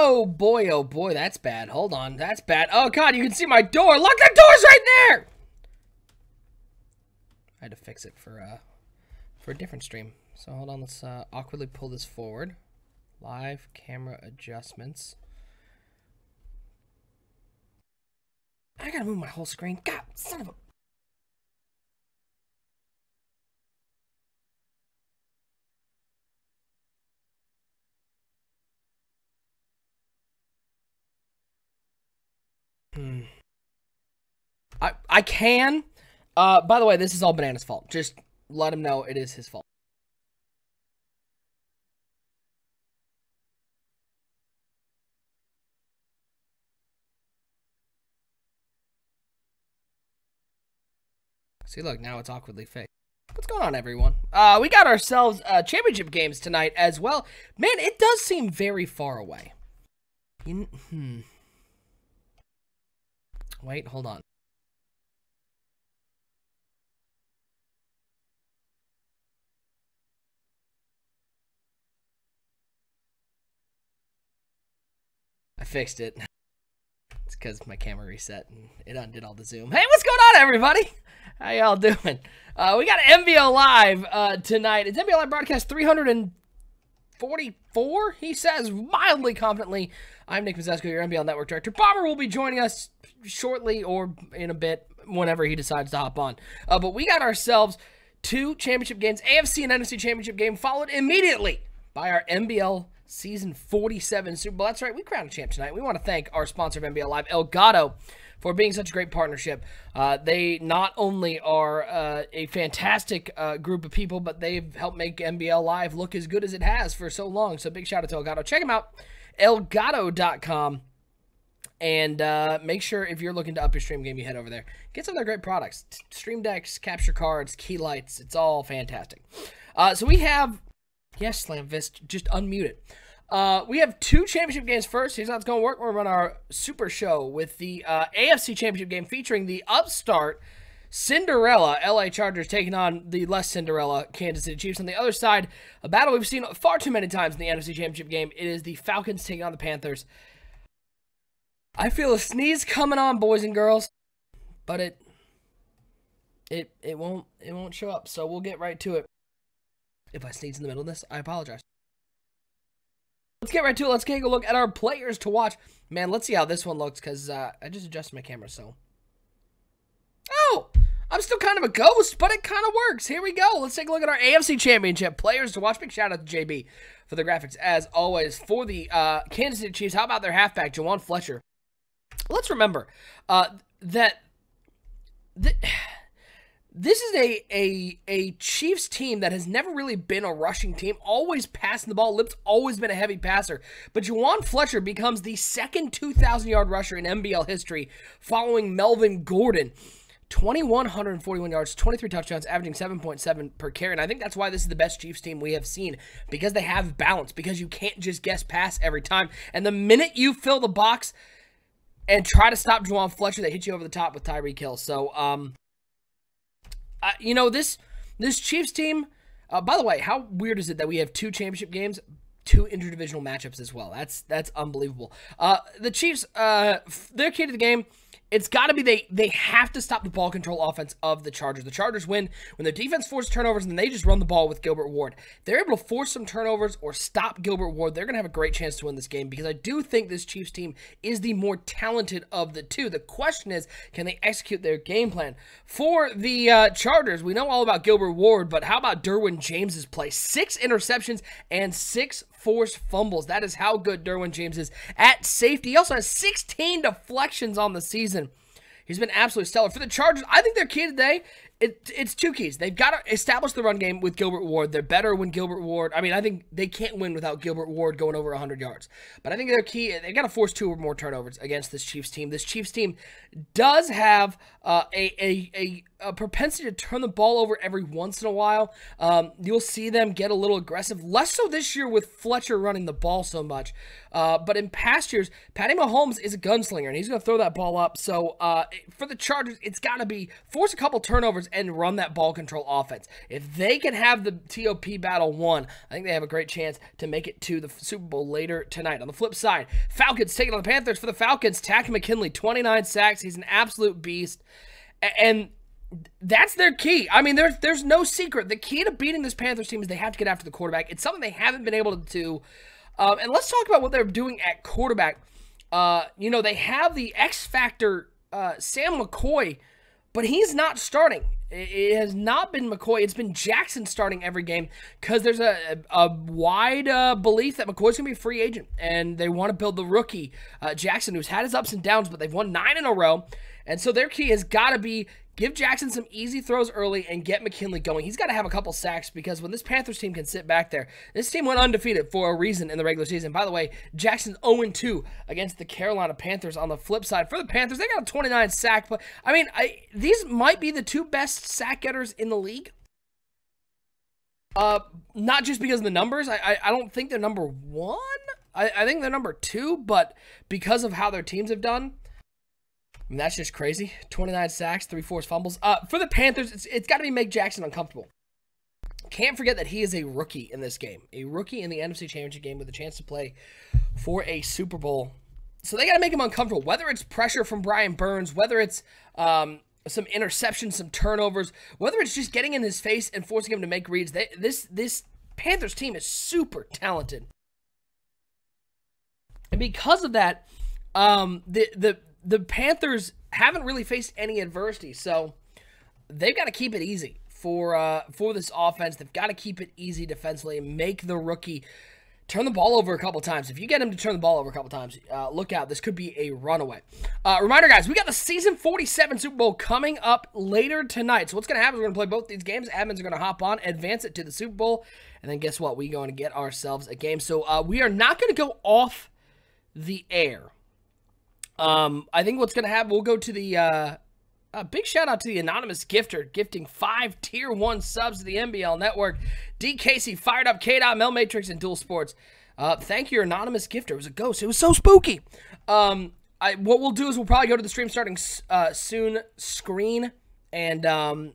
Oh boy, that's bad. Hold on, that's bad. Oh God, you can see my door. Look, the door's right there. I had to fix it for a different stream. So hold on, let's awkwardly pull this forward. Live camera adjustments. I gotta move my whole screen. God, son of a... I can. By the way, this is all Banana's fault. Just let him know it is his fault. See, look, now it's awkwardly fake. What's going on, everyone? We got ourselves championship games tonight as well. Man, it does seem very far away. Wait, hold on. I fixed it. It's because my camera reset and it undid all the zoom. Hey, what's going on, everybody? How y'all doing? We got MBO Live tonight. It's MBO Live broadcast 344, he says, mildly confidently. I'm Nick Mazesco, your MBL Network Director. Bomber will be joining us shortly or in a bit, whenever he decides to hop on. But we got ourselves 2 championship games, AFC and NFC championship game, followed immediately by our MBL Season 47 Super Bowl. That's right, we crowned a champ tonight. We want to thank our sponsor of MBL Live, Elgato, for being such a great partnership. They not only are a fantastic group of people, but they've helped make MBL Live look as good as it has for so long. So big shout out to Elgato. Check them out, elgato.com. And make sure if you're looking to up your stream game, you head over there. Get some of their great products. Stream decks, capture cards, key lights. It's all fantastic. So we have... Yes, Slamfist, just unmute it. We have 2 championship games first. Here's how it's going to work. We're going to run our super show with the AFC championship game featuring the upstart Cinderella LA Chargers taking on the less Cinderella Kansas City Chiefs. On the other side, a battle we've seen far too many times in the NFC championship game. It is the Falcons taking on the Panthers. I feel a sneeze coming on, boys and girls, but it won't show up. So we'll get right to it. If I sneeze in the middle of this, I apologize. Let's get right to it. Let's take a look at our players to watch. Man, let's see how this one looks, because I just adjusted my camera, so. Oh! I'm still kind of a ghost, but it kind of works. Here we go. Let's take a look at our AFC Championship players to watch. Big shout out to JB for the graphics, as always. For the Kansas City Chiefs, how about their halfback, Juwan Fletcher? Let's remember that... This is a Chiefs team that has never really been a rushing team, always passing the ball. Lip's always been a heavy passer. But Juwan Fletcher becomes the second 2,000-yard rusher in NBL history, following Melvin Gordon. 2,141 yards, 23 touchdowns, averaging 7.7 per carry. And I think that's why this is the best Chiefs team we have seen, because they have balance, because you can't just guess pass every time. And the minute you fill the box and try to stop Juwan Fletcher, they hit you over the top with Tyreek Hill. So, you know, this Chiefs team, by the way, how weird is it that we have 2 championship games, 2 interdivisional matchups as well? That's unbelievable. The Chiefs, their key to the game, it's got to be they have to stop the ball control offense of the Chargers. The Chargers win when their defense forces turnovers and they just run the ball with Gilbert Ward. They're able to force some turnovers or stop Gilbert Ward. They're going to have a great chance to win this game, because I do think this Chiefs team is the more talented of the 2. The question is, can they execute their game plan? For the Chargers, we know all about Gilbert Ward, but how about Derwin James's play? 6 interceptions and 6 forced fumbles. That is how good Derwin James is at safety. He also has 16 deflections on the season. He's been absolutely stellar. For the Chargers, I think their key today, it's 2 keys. They've got to establish the run game with Gilbert Ward. They're better when Gilbert Ward, I mean, I think they can't win without Gilbert Ward going over 100 yards. But I think their key, they got to force 2 or more turnovers against this Chiefs team. This Chiefs team does have a propensity to turn the ball over every once in a while. You'll see them get a little aggressive. Less so this year with Fletcher running the ball so much. But in past years, Patty Mahomes is a gunslinger, and he's going to throw that ball up. So for the Chargers, it's got to be force a couple turnovers turnovers and run that ball control offense. If they can have the TOP battle won, I think they have a great chance to make it to the Super Bowl later tonight. On the flip side, Falcons taking on the Panthers. For the Falcons, Takk McKinley, 29 sacks. He's an absolute beast. And that's their key. I mean, there's no secret. The key to beating this Panthers team is they have to get after the quarterback. It's something they haven't been able to do. And let's talk about what they're doing at quarterback. You know, they have the X factor, Sam McCoy, but he's not starting. It has not been McCoy. It's been Jackson starting every game because there's a wide belief that McCoy's going to be a free agent, and they want to build the rookie, Jackson, who's had his ups and downs, but they've won 9 in a row. And so their key has got to be give Jackson some easy throws early and get McKinley going. He's got to have a couple sacks because when this Panthers team can sit back there, this team went undefeated for a reason in the regular season. By the way, Jackson's 0-2 against the Carolina Panthers. On the flip side, for the Panthers, they got a 29 sack. But I mean, these might be the 2 best sack getters in the league. Not just because of the numbers. I don't think they're number 1. I think they're number 2, but because of how their teams have done, I mean, that's just crazy. 29 sacks, 3 forced fumbles. For the Panthers, it's got to be make Jackson uncomfortable. Can't forget that he is a rookie in this game. A rookie in the NFC Championship game with a chance to play for a Super Bowl. So they got to make him uncomfortable. Whether it's pressure from Brian Burns, whether it's some interceptions, some turnovers, whether it's just getting in his face and forcing him to make reads. This Panthers team is super talented. And because of that, the Panthers haven't really faced any adversity, so they've got to keep it easy for this offense. They've got to keep it easy defensively and make the rookie turn the ball over a couple times. If you get him to turn the ball over a couple times, look out. This could be a runaway. Reminder, guys, we got the Season 47 Super Bowl coming up later tonight. So what's going to happen is we're going to play both these games. Admins are going to hop on, advance it to the Super Bowl, and then guess what? We're going to get ourselves a game. So we are not going to go off the air. I think what's going to happen, we'll go to the big shout out to the anonymous gifter, gifting 5 Tier 1 subs to the NBL Network. D. Casey, Fired Up, K-Dot, Mel Matrix, and Dual Sports. Thank you, anonymous gifter. It was a ghost. It was so spooky. What we'll do is we'll probably go to the stream starting soon screen, and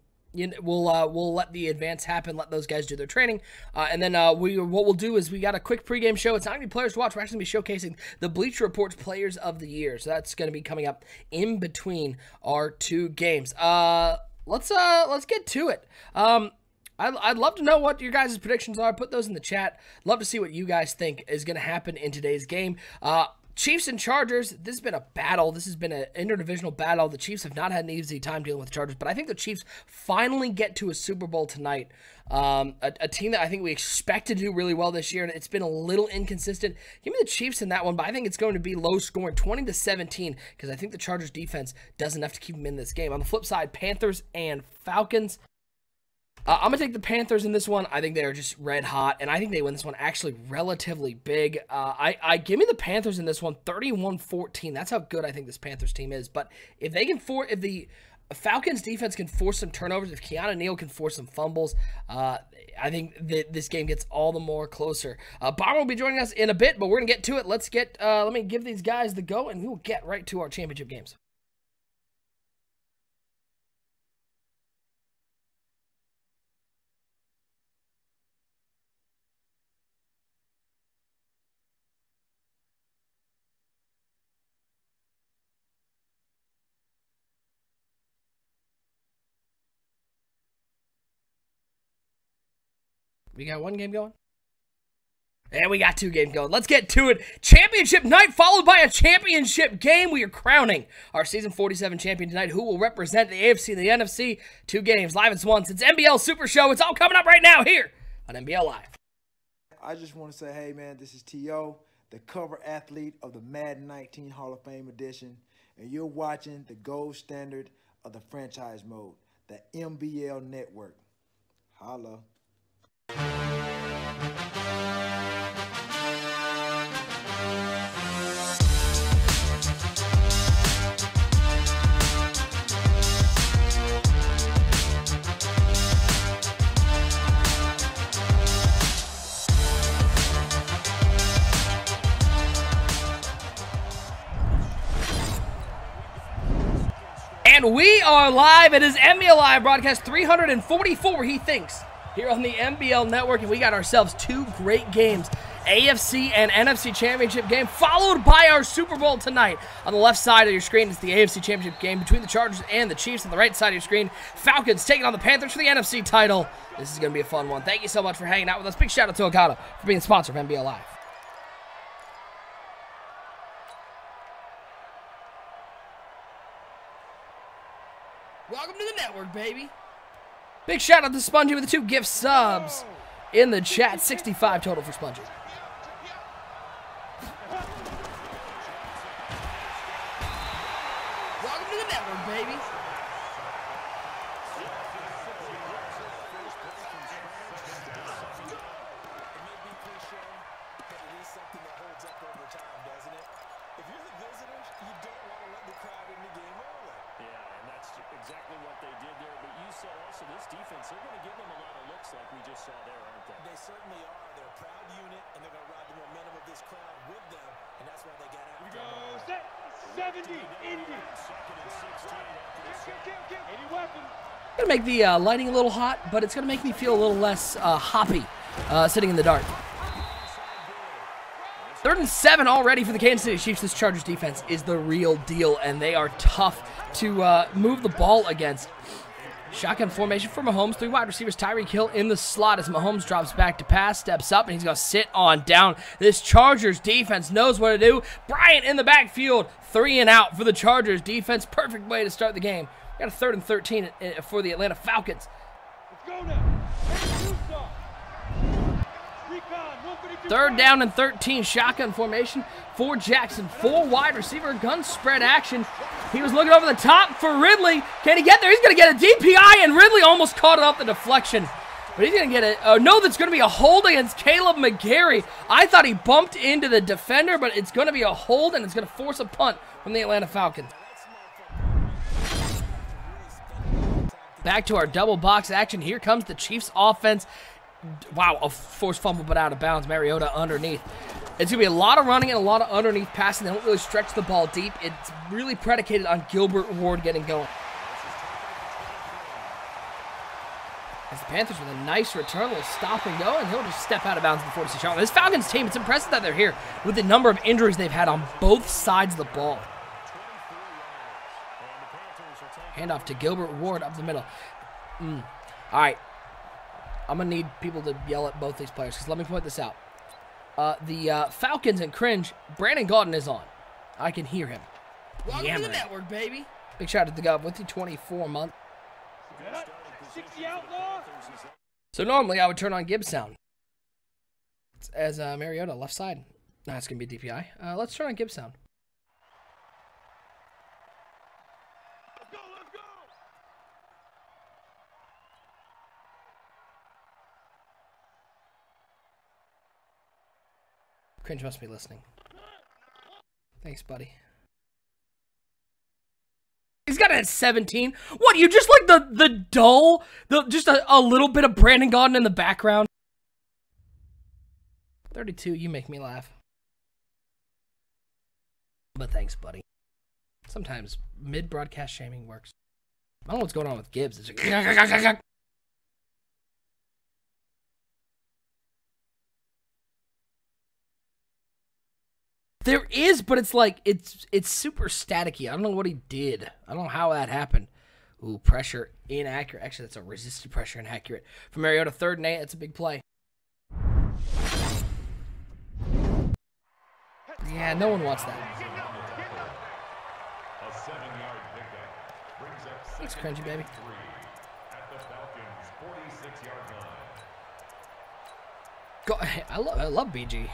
we'll let the advance happen, let those guys do their training, and then what we'll do is we got a quick pregame show. It's not gonna be players to watch. We're actually gonna be showcasing the Bleacher Report's Players of the Year, so that's gonna be coming up in between our 2 games. Let's get to it. I'd love to know what your guys' predictions are. Put those in the chat. Love to see what you guys think is gonna happen in today's game. Chiefs and Chargers, this has been a battle. This has been an interdivisional battle. The Chiefs have not had an easy time dealing with the Chargers, but I think the Chiefs finally get to a Super Bowl tonight. A team that I think we expected to do really well this year, and it's been a little inconsistent. Give me the Chiefs in that one, but I think it's going to be low scoring, 20-17, because I think the Chargers defense does enough to keep them in this game. On the flip side, Panthers and Falcons. I'm going to take the Panthers in this one. I think they are just red hot, and I think they win this one actually relatively big. Give me the Panthers in this one, 31-14. That's how good I think this Panthers team is. But if the Falcons defense can force some turnovers, if Keanu Neal can force some fumbles, I think this game gets all the more closer. Bomber will be joining us in a bit, but we're going to get to it. Let me give these guys the go, and we will get right to our championship games. We got 1 game going? And we got 2 games going. Let's get to it. Championship night followed by a championship game. We are crowning our Season 47 champion tonight, who will represent the AFC and the NFC. 2 games, live and once. It's NBL Super Show. It's all coming up right now here on NBL Live. I just want to say, hey, man, this is T.O., the cover athlete of the Madden 19 Hall of Fame edition, and you're watching the gold standard of the franchise mode, the NBL Network. Holla. And we are live. It is NBL Live broadcast 344, he thinks, here on the NBL Network. And we got ourselves two great games, AFC and NFC Championship game, followed by our Super Bowl tonight. On the left side of your screen is the AFC Championship game between the Chargers and the Chiefs. On the right side of your screen, Falcons taking on the Panthers for the NFC title. This is going to be a fun one. Thank you so much for hanging out with us. Big shout out to Okada for being the sponsor of NBL Live. Welcome to the network, baby. Big shout out to Spongy with the 2 gift subs in the chat. 65 total for Spongy. Welcome to the network, baby. Exactly what they did there, but you saw also this defense, they're going to give them a lot of looks like we just saw there, aren't they? They certainly are. They're a proud unit, and they're going to ride the momentum of this crowd with them, and that's why they got out. Here we go. Set. 70. Indy. Second and 16. Any weapon. Gonna make the lighting a little hot, but it's gonna make me feel a little less hoppy sitting in the dark. 3rd and 7 already for the Kansas City Chiefs. This Chargers defense is the real deal, and they are tough to move the ball against. Shotgun formation for Mahomes. 3 wide receivers. Tyreek Hill in the slot as Mahomes drops back to pass, steps up, and he's going to sit on down. This Chargers defense knows what to do. Bryant in the backfield. 3 and out for the Chargers defense. Perfect way to start the game. We got a 3rd and 13 for the Atlanta Falcons. Let's go now. 3rd down and 13, shotgun formation for Jackson. 4 wide receiver, gun spread action. He was looking over the top for Ridley. Can he get there? He's going to get a DPI, and Ridley almost caught it off the deflection. But he's going to get it. No, that's going to be a hold against Caleb McGarry. I thought he bumped into the defender, but it's going to be a hold, and it's going to force a punt from the Atlanta Falcons. Back to our double box action. Here comes the Chiefs offense. Wow, a forced fumble, but out of bounds. Mariota underneath. It's going to be a lot of running and a lot of underneath passing. They don't really stretch the ball deep. It's really predicated on Gilbert Ward getting going. As the Panthers with a nice return, will stop and go, and he'll just step out of bounds at the 46-yard line. This Falcons team, it's impressive that they're here with the number of injuries they've had on both sides of the ball. Handoff to Gilbert Ward up the middle. All right. I'm going to need people to yell at both these players, because let me point this out. The Falcons and cringe, Brandon Gaudin is on. I can hear him. Welcome to the network, baby. Big shout out to the Gov with the 24 month. So normally I would turn on Gibbs sound. As Mariota, left side. No, it's going to be DPI. Let's turn on Gibbs sound. Cringe must be listening. Thanks, buddy. He's got it at 17. What, you just like the dull, just a little bit of Brandon Gaudin in the background? 32, you make me laugh. But thanks, buddy. Sometimes mid-broadcast shaming works. I don't know what's going on with Gibbs. It's like... There is, but it's like, it's super staticky. I don't know what he did. I don't know how that happened. Ooh, pressure inaccurate. Actually, that's a resisted pressure inaccurate. For Mariota, 3rd and 8, that's a big play. Yeah, no one wants that. Thanks, cringy, baby. Go, I love BG.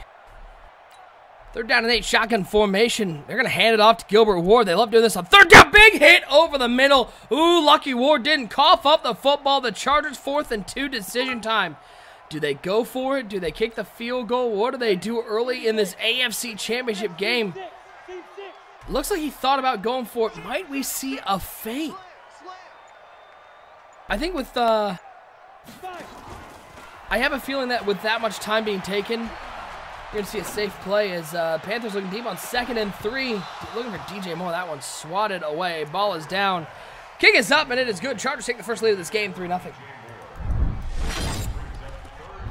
3rd down and 8, shotgun formation. They're going to hand it off to Gilbert Ward. They love doing this on 3rd down. Big hit over the middle. Ooh, lucky Ward didn't cough up the football. The Chargers 4th and 2, decision time. Do they go for it? Do they kick the field goal? What do they do early in this AFC Championship game? Looks like he thought about going for it. Might we see a feint? I think with I have a feeling that with that much time being taken, you're going to see a safe play as Panthers looking deep on 2nd and 3. Looking for DJ Moore. That one swatted away. Ball is down Kick is up, and it is good. Chargers take the first lead of this game, 3-0.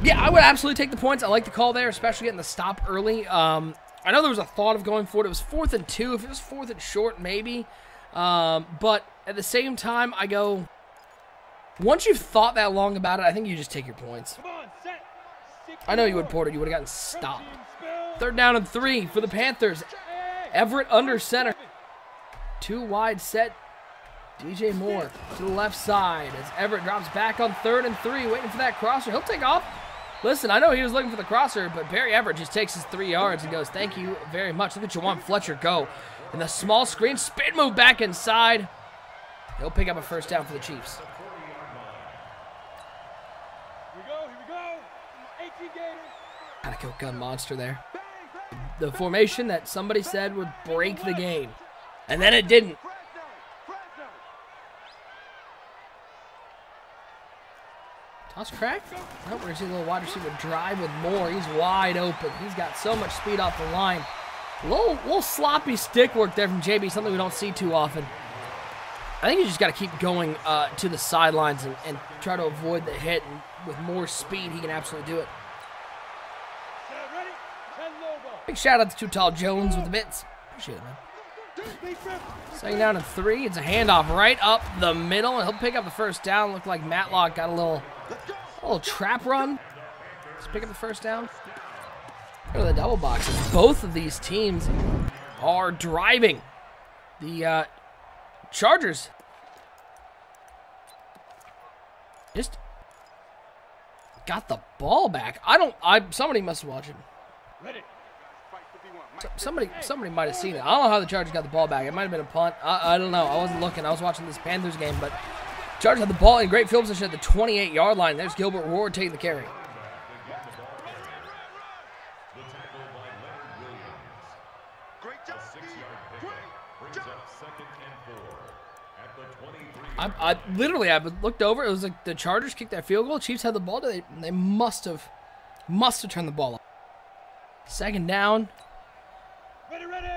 Yeah, I would absolutely take the points. I like the call there, especially getting the stop early. I know there was a thought of going for it. It was 4th and 2. If it was 4th and short, maybe. But at the same time, I go, once you've thought that long about it, I think you just take your points. I know you would, Porter. You would have gotten stopped. 3rd down and 3 for the Panthers. Everett under center. 2 wide set. DJ Moore to the left side as Everett drops back on 3rd and 3, waiting for that crosser. He'll take off. Listen, I know he was looking for the crosser, but Barry Everett just takes his 3 yards and goes, thank you very much. Look at Jawan Fletcher go. And the small screen, spin move back inside. He'll pick up a first down for the Chiefs. Here we go. 18 Gators. Gotta go gun monster there. The formation that somebody said would break the game. And then it didn't. Toss crack. Oh, we're going to see a little wide receiver drive with Moore. He's wide open. He's got so much speed off the line. A little sloppy stick work there from JB, something we don't see too often. I think you just got to keep going to the sidelines and try to avoid the hit. And with more speed, he can absolutely do it. Big shout out to Too Tall Jones with the bits. Appreciate it, man. 2nd down and 3. It's a handoff right up the middle, and he'll pick up the first down. Looked like Matlock got a little trap run. Let's pick up the first down. Go to the double boxes. Both of these teams are driving. The Chargers just got the ball back. Somebody must have watched it. Somebody might have seen it. I don't know how the Chargers got the ball back. It might have been a punt. I don't know. I wasn't looking. I was watching this Panthers game, but Chargers had the ball in great field position at the 28-yard line. There's Gilbert Ward taking the carry. I literally looked over. It was like the Chargers kicked that field goal. Chiefs had the ball. They must have turned the ball up. 2nd down.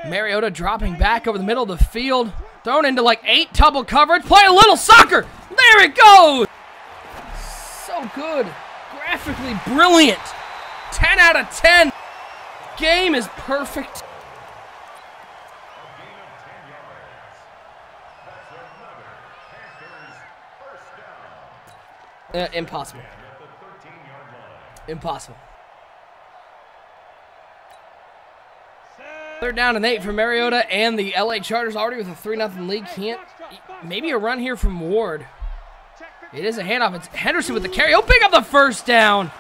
Mariota dropping back over the middle of the field. Thrown into like 8 double coverage. Play a little soccer. There it goes. So good. Graphically brilliant. 10 out of 10. Game is perfect. Impossible. Impossible. 3rd down and 8 for Mariota and the LA Chargers already with a 3-0 lead. Maybe a run here from Ward. It is a handoff. It's Henderson with the carry. He'll pick up the first down.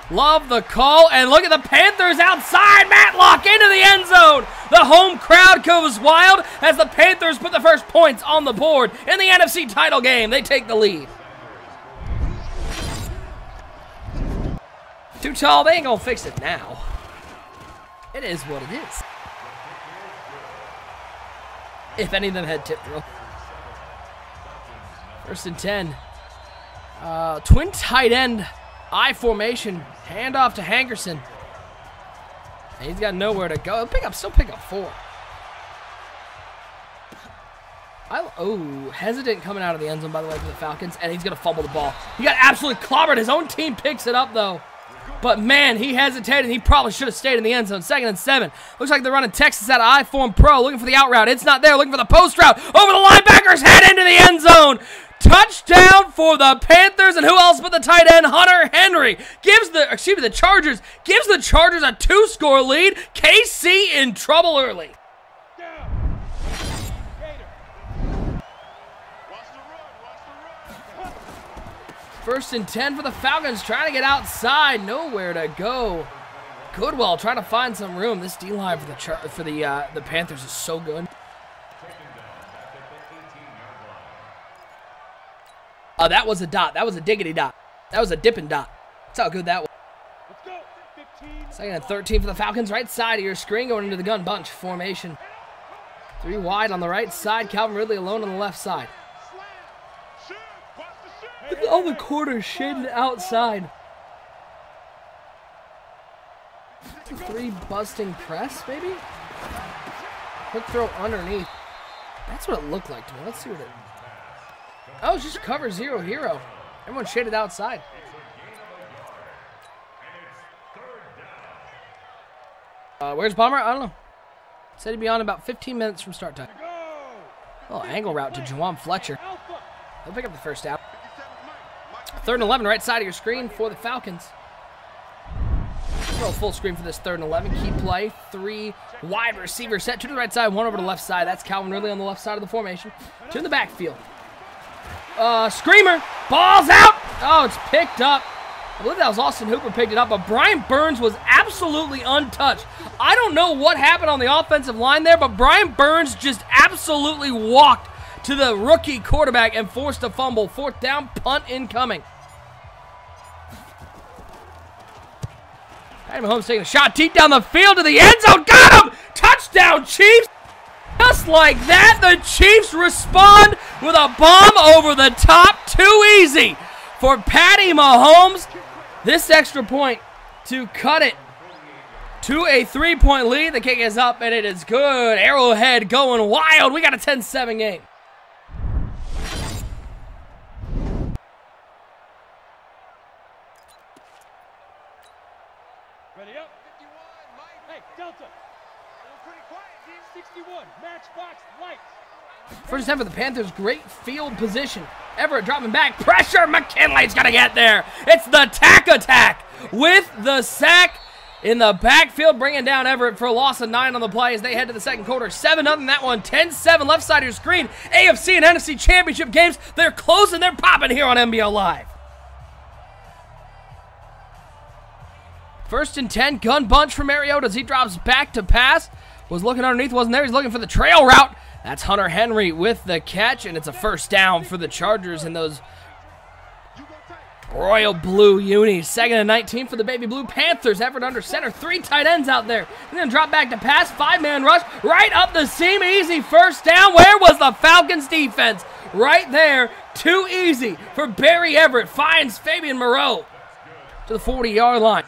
Love the call. And look at the Panthers outside. Matlock into the end zone. The home crowd goes wild as the Panthers put the first points on the board in the NFC title game. They take the lead. Too tall. They ain't going to fix it now. It is what it is. If any of them had tip drill. 1st and 10. Twin tight end I formation. Handoff to Hankerson. And he's got nowhere to go. Still pick up 4. Hesitant coming out of the end zone, by the way, for the Falcons. And he's going to fumble the ball. He got absolutely clobbered. His own team picks it up, though. But, man, he hesitated. He probably should have stayed in the end zone. 2nd and 7. Looks like they're running Texas out of I-form pro. Looking for the out route. It's not there. Looking for the post route. Over the linebacker's head into the end zone. Touchdown for the Panthers. And who else but the tight end, Hunter Henry. The Chargers. Gives the Chargers a 2-score lead. KC in trouble early. 1st and 10 for the Falcons, trying to get outside, nowhere to go. Goodwell trying to find some room. This D-line for the Panthers is so good. That was a dot. That was a diggity dot. That was a dipping dot. That's how good that was. 2nd and 13 for the Falcons, right side of your screen, going into the gun bunch formation. 3 wide on the right side. Calvin Ridley alone on the left side. All the corners shaded outside. 3 busting press, maybe? Quick throw underneath. That's what it looked like to me. Let's see what it... Oh, it's just cover 0 hero. Everyone's shaded outside. Where's Bomber? I don't know. Said he'd be on about 15 minutes from start time. Oh, angle route to Juwan Fletcher. He'll pick up the first down. 3rd and 11, right side of your screen for the Falcons. Throw full screen for this 3rd and 11. Key play. 3 wide receiver set. 2 to the right side, 1 over to the left side. That's Calvin Ridley on the left side of the formation. 2 in the backfield. Screamer. Ball's out. Oh, it's picked up. I believe that was Austin Hooper picked it up, but Brian Burns was absolutely untouched. I don't know what happened on the offensive line there, but Brian Burns just absolutely walked to the rookie quarterback and forced a fumble. 4th down, punt incoming. Patty Mahomes taking a shot deep down the field to the end zone. Got him! Touchdown, Chiefs! Just like that, the Chiefs respond with a bomb over the top. Too easy for Patty Mahomes. This extra point to cut it to a 3-point lead. The kick is up, and it is good. Arrowhead going wild. We got a 10-7 game. Ready up. 51, Mike. Hey, Delta. Pretty quiet, 61. Matchbox lights. First time for the Panthers. Great field position. Everett dropping back. Pressure. McKinley's going to get there. It's the tack attack with the sack in the backfield, bringing down Everett for a loss of 9 on the play as they head to the second quarter. 7-0 that one. 10-7 left side of your screen. AFC and NFC championship games. They're closing. They're popping here on NBL Live. 1st and 10. Gun bunch for Mariota as he drops back to pass. Was looking underneath. Wasn't there. He's looking for the trail route. That's Hunter Henry with the catch, and it's a 1st down for the Chargers in those royal blue unis. 2nd and 19 for the baby blue Panthers. Everett under center. 3 tight ends out there. And then drop back to pass. 5-man rush. Right up the seam. Easy 1st down. Where was the Falcons defense? Right there. Too easy for Barry Everett. Finds Fabian Moreau to the 40-yard line.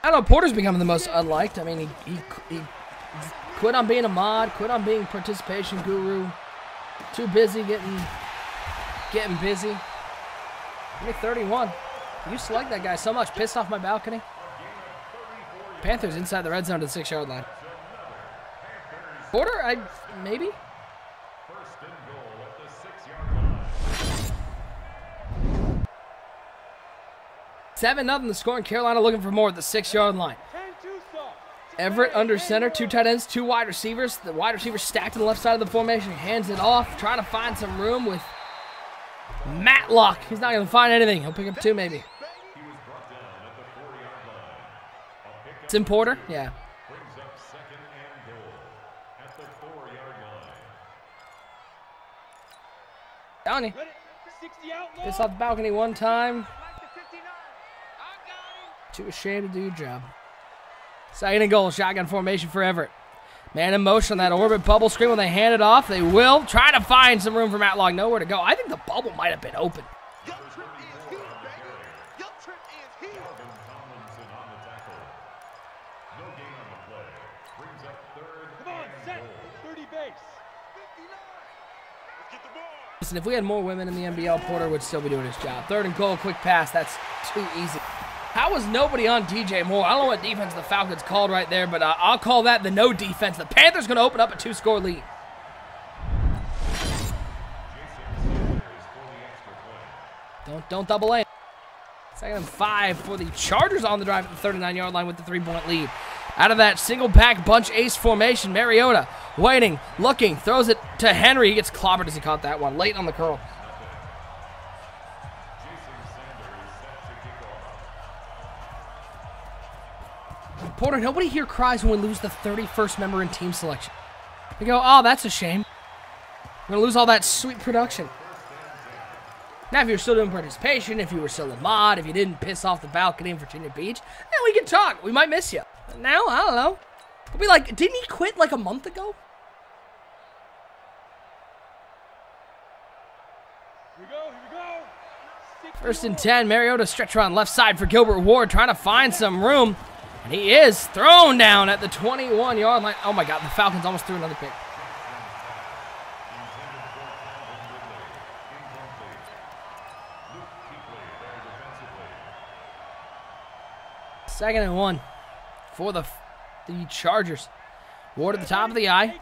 I don't know, Porter's becoming the most unliked. I mean, he quit on being a mod, quit on being participation guru. Too busy getting busy. Give me 31. I used to like that guy so much. Pissed off my balcony. Panthers inside the red zone to the 6-yard line. Porter, maybe? 7-0 the score, and Carolina looking for more at the 6-yard line. Everett under center, 2 tight ends, 2 wide receivers. The wide receiver stacked to the left side of the formation, hands it off, trying to find some room with Matlock. He's not going to find anything. He'll pick up 2 maybe. Tim Porter? Yeah. Downey. Piss off the balcony 1 time. Too ashamed to do your job. 2nd and goal, shotgun formation for Everett. Man in motion on that orbit bubble screen. When they hand it off, they will try to find some room for Matlock. Nowhere to go. I think the bubble might have been open. Listen, if we had more women in the NBL, Porter would still be doing his job. 3rd and goal, quick pass. That's too easy. How was nobody on DJ Moore? I don't know what defense the Falcons called right there, but I'll call that the no defense. The Panthers going to open up a 2-score lead. Don't double A. 2nd and 5 for the Chargers on the drive at the 39-yard line with the 3-point lead. Out of that single back bunch ace formation, Mariota waiting, looking, throws it to Henry. He gets clobbered as he caught that one late on the curl. Porter, nobody here cries when we lose the 31st member in team selection. We go, oh, that's a shame. We're going to lose all that sweet production. Now, if you're still doing participation, if you were still a mod, if you didn't piss off the balcony in Virginia Beach, then we can talk. We might miss you. But now, I don't know. We'll be like, didn't he quit like a month ago? Here we go, here we go. First and 10, Mariota stretch run left side for Gilbert Ward, trying to find some room. And he is thrown down at the 21-yard line. Oh my God, the Falcons almost threw another pick. Second and 1 for the Chargers. Ward at the top of the eye.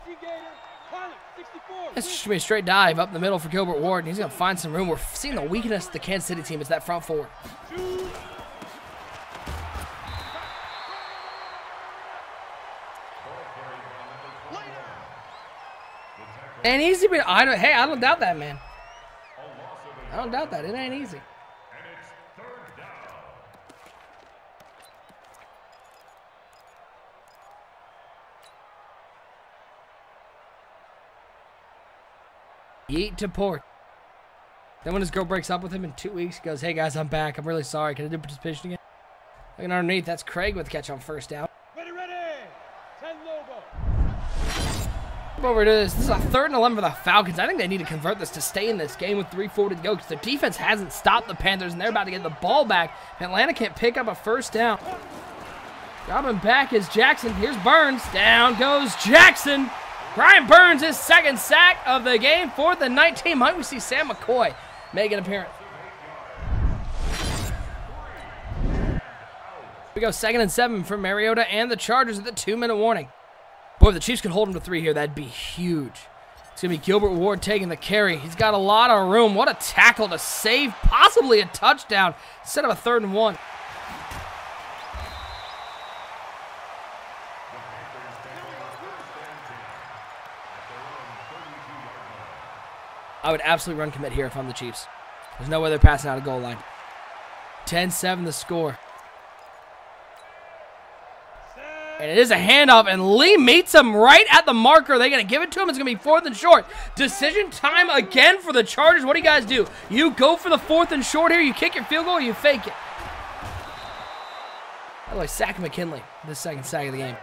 It's just going to be a straight dive up the middle for Gilbert Ward, and he's going to find some room. We're seeing the weakness of the Kansas City team is that front four. Ain't easy, but I don't doubt that, man. I don't doubt that. It ain't easy. Yeet to Port. Then when his girl breaks up with him in 2 weeks, he goes, "Hey guys, I'm back. I'm really sorry. Can I do participation again?" Looking underneath, that's Craig with the catch on first down. Ready, ready. 10 Lobo. Over to this. This is a 3rd and 11 for the Falcons. I think they need to convert this to stay in this game with 3:40 to go because their defense hasn't stopped the Panthers, and they're about to get the ball back. Atlanta can't pick up a first down. Dropping back is Jackson. Here's Burns. Down goes Jackson. Brian Burns, his 2nd sack of the game for the night team. Might we see Sam McCoy make an appearance? We go 2nd and 7 for Mariota and the Chargers at the 2-minute warning. Boy, if the Chiefs could hold him to 3 here, that'd be huge. It's going to be Gilbert Ward taking the carry. He's got a lot of room. What a tackle to save possibly a touchdown instead of a 3rd and 1. I would absolutely run commit here if I'm the Chiefs. There's no way they're passing out a goal line. 10-7 the score. And it is a handoff, and Lee meets him right at the marker. They're going to give it to him. It's going to be 4th and short. Decision time again for the Chargers. What do you guys do? You go for the 4th and short here. You kick your field goal or you fake it. By the way, sack McKinley. The 2nd sack of the game.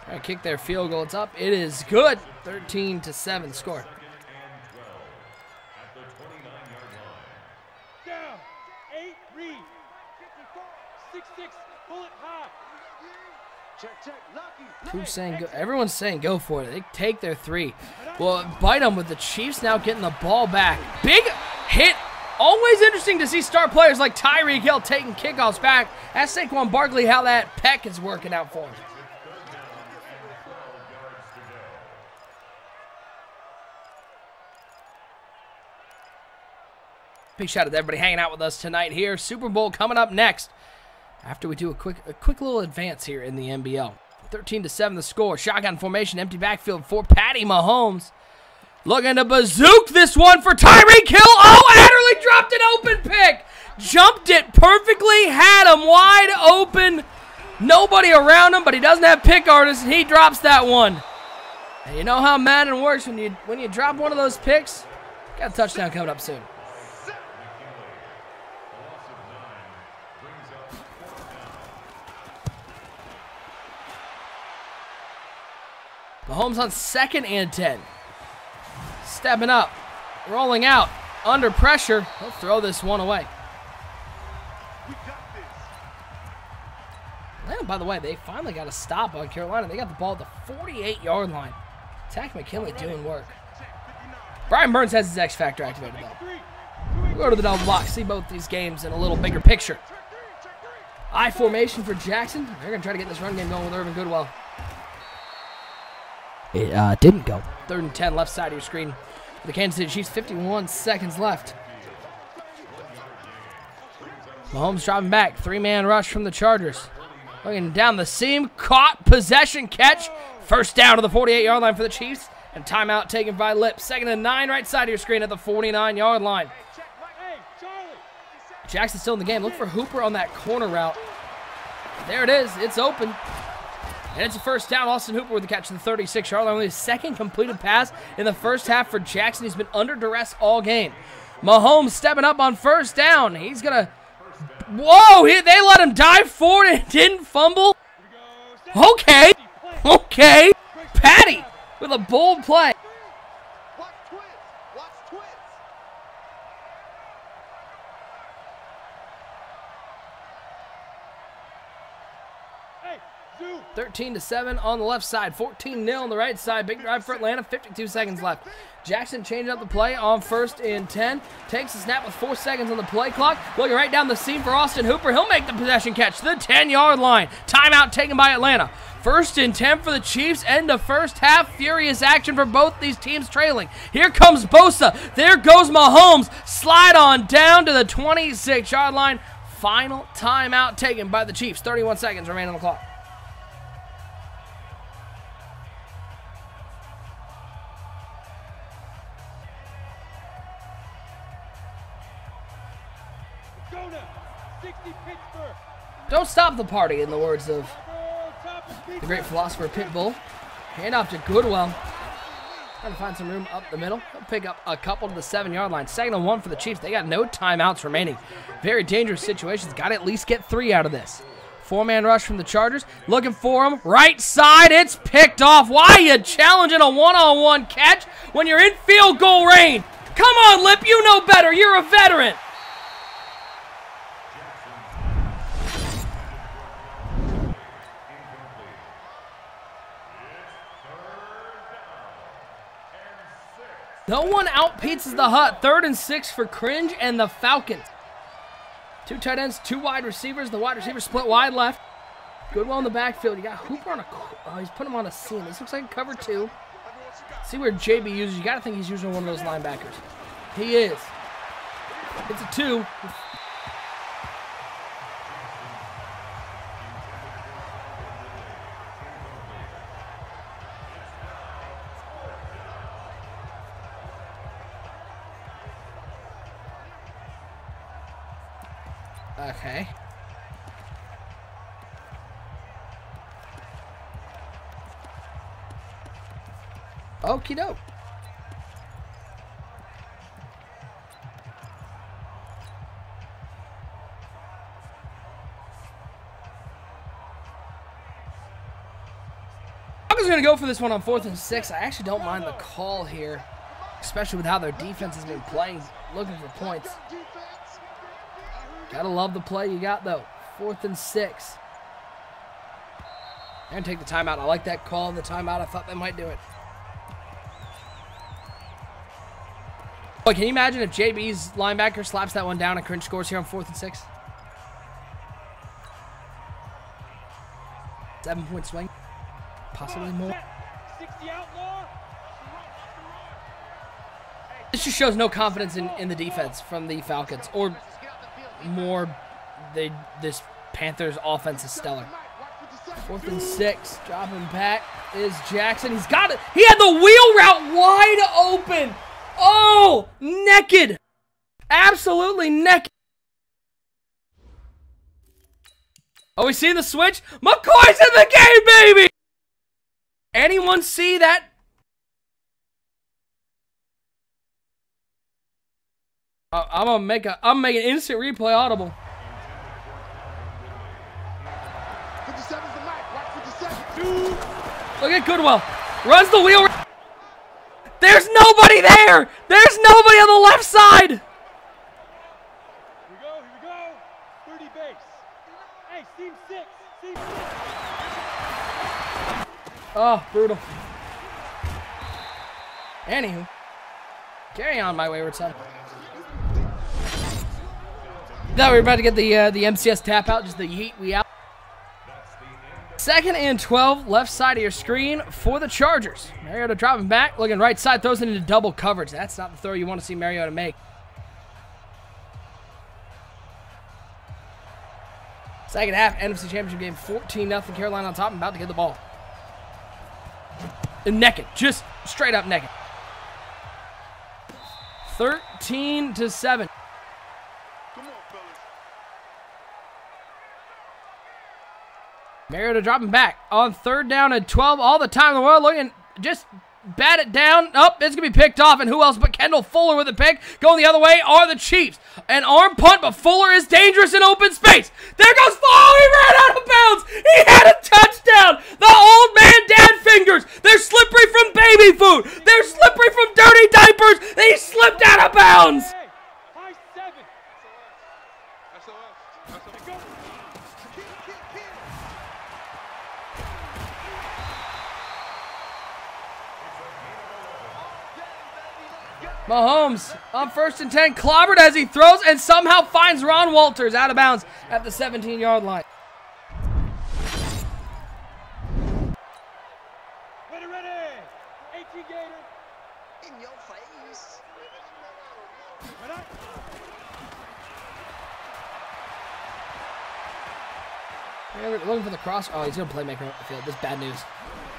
All right, kick their field goal. It's up. It is good. 13-7 score. Down. 8 read. 6-6. Pull it high. Check. Who's saying go? Everyone's saying go for it. They take their 3. Well, bite them with the Chiefs now getting the ball back. Big hit. Always interesting to see star players like Tyreek Hill taking kickoffs back. Ask Saquon Barkley how that pec is working out for him. Big shout out to everybody hanging out with us tonight here. Super Bowl coming up next. After we do a quick little advance here in the NBL. 13-7 the score. Shotgun formation, empty backfield for Patty Mahomes. Looking to bazook this one for Tyreek Hill. Oh, Adderley dropped an open pick. Jumped it perfectly. Had him wide open. Nobody around him, but he doesn't have pick artists, and he drops that one. And you know how Madden works when you drop one of those picks? Got a touchdown coming up soon. Mahomes on 2nd and 10. Stepping up, rolling out, under pressure. He'll throw this one away. And by the way, they finally got a stop on Carolina. They got the ball at the 48-yard line. Tack McKinley doing work. Brian Burns has his X Factor activated though. We'll go to the double box, see both these games in a little bigger picture. I formation for Jackson. They're going to try to get this run game going with Irvin Goodwill. It didn't go. 3rd and 10, left side of your screen. The Kansas City Chiefs, 51 seconds left. Mahomes dropping back. 3-man rush from the Chargers. Looking down the seam. Caught, possession, catch. First down to the 48-yard line for the Chiefs. And timeout taken by Lips. 2nd and 9, right side of your screen at the 49-yard line. Jackson's still in the game. Look for Hooper on that corner route. There it is. It's open. And it's a first down. Austin Hooper with the catch to the 36-yard line. Only his 2nd completed pass in the first half for Jackson. He's been under duress all game. Mahomes stepping up on first down. He's going to... Whoa! They let him dive forward and didn't fumble? Okay. Okay. Patty with a bold play. 13-7 on the left side. 14-0 on the right side. Big drive for Atlanta. 52 seconds left. Jackson changing up the play on 1st and 10. Takes a snap with 4 seconds on the play clock. Looking right down the seam for Austin Hooper. He'll make the possession catch to the 10-yard line. Timeout taken by Atlanta. 1st and 10 for the Chiefs. End of first half. Furious action for both these teams trailing. Here comes Bosa. There goes Mahomes. Slide on down to the 26-yard line. Final timeout taken by the Chiefs. 31 seconds remain on the clock. Don't stop the party, in the words of the great philosopher Pitbull. Hand off to Goodwell. Trying to find some room up the middle. He'll pick up a couple to the 7-yard line. 2nd and 1 for the Chiefs. They got no timeouts remaining. Very dangerous situations. Got to at least get 3 out of this. 4-man rush from the Chargers. Looking for him. Right side. It's picked off. Why are you challenging a one-on-one catch when you're in field goal range? Come on, Lip. You know better. You're a veteran. No one out-pizzas the Hut. 3rd and 6 for Cringe and the Falcons. 2 tight ends, 2 wide receivers. The wide receiver split wide left. Goodwell in the backfield. You got Hooper on a... Oh, he's putting him on a seam. This looks like cover 2. See where JB uses. You got to think he's using one of those linebackers. He is. It's a 2. Okay. Okie doke. Falcons going to go for this one on 4th and 6. I actually don't mind the call here, especially with how their defense has been playing, looking for points. Gotta love the play you got, though. 4th and 6. And take the timeout. I like that call in the timeout. I thought they might do it. Boy, can you imagine if JB's linebacker slaps that one down and Cringe scores here on 4th and 6? 7-point swing. Possibly more. This just shows no confidence in the defense from the Falcons. Or more, this Panthers offense is stellar. 4th and 6. Dropping back is Jackson. He's got it. He had the wheel route wide open. Oh, naked. Absolutely naked. Oh, we see the switch? McCoy's in the game, baby! Anyone see that? I'm making instant replay audible. 57's the mic. Watch 57. Look at Goodwell. Runs the wheel. There's nobody there. There's nobody on the left side. Here we go. 30 base. Hey, seam 6. Seam 6. Oh, brutal. Anywho, carry on, my wayward son. Thought we were about to get the MCS tap out, just the yeet we out. 2nd and 12, left side of your screen for the Chargers. Mariota dropping back, looking right side, throws it into double coverage. That's not the throw you want to see Mariota make. Second half, NFC Championship game, 14-0 Carolina on top, and about to get the ball. And naked, just straight up naked. 13-7. Mariota dropping back on 3rd down and 12 all the time in the world, looking, just bat it down. Oh, it's going to be picked off, and who else but Kendall Fuller with the pick. Going the other way are the Chiefs. An arm punt, but Fuller is dangerous in open space. There goes Fuller. He ran out of bounds. He had a touchdown. The old man dad fingers. They're slippery from baby food. They're slippery from dirty diapers. They slipped out of bounds. High 7. Mahomes on 1st and 10, clobbered as he throws and somehow finds Ron Walters out of bounds at the 17-yard line. Ready. 18 Gator. In your face. Ready? Yeah, we're looking for the cross. Oh, he's going to playmaker up the field. This is bad news.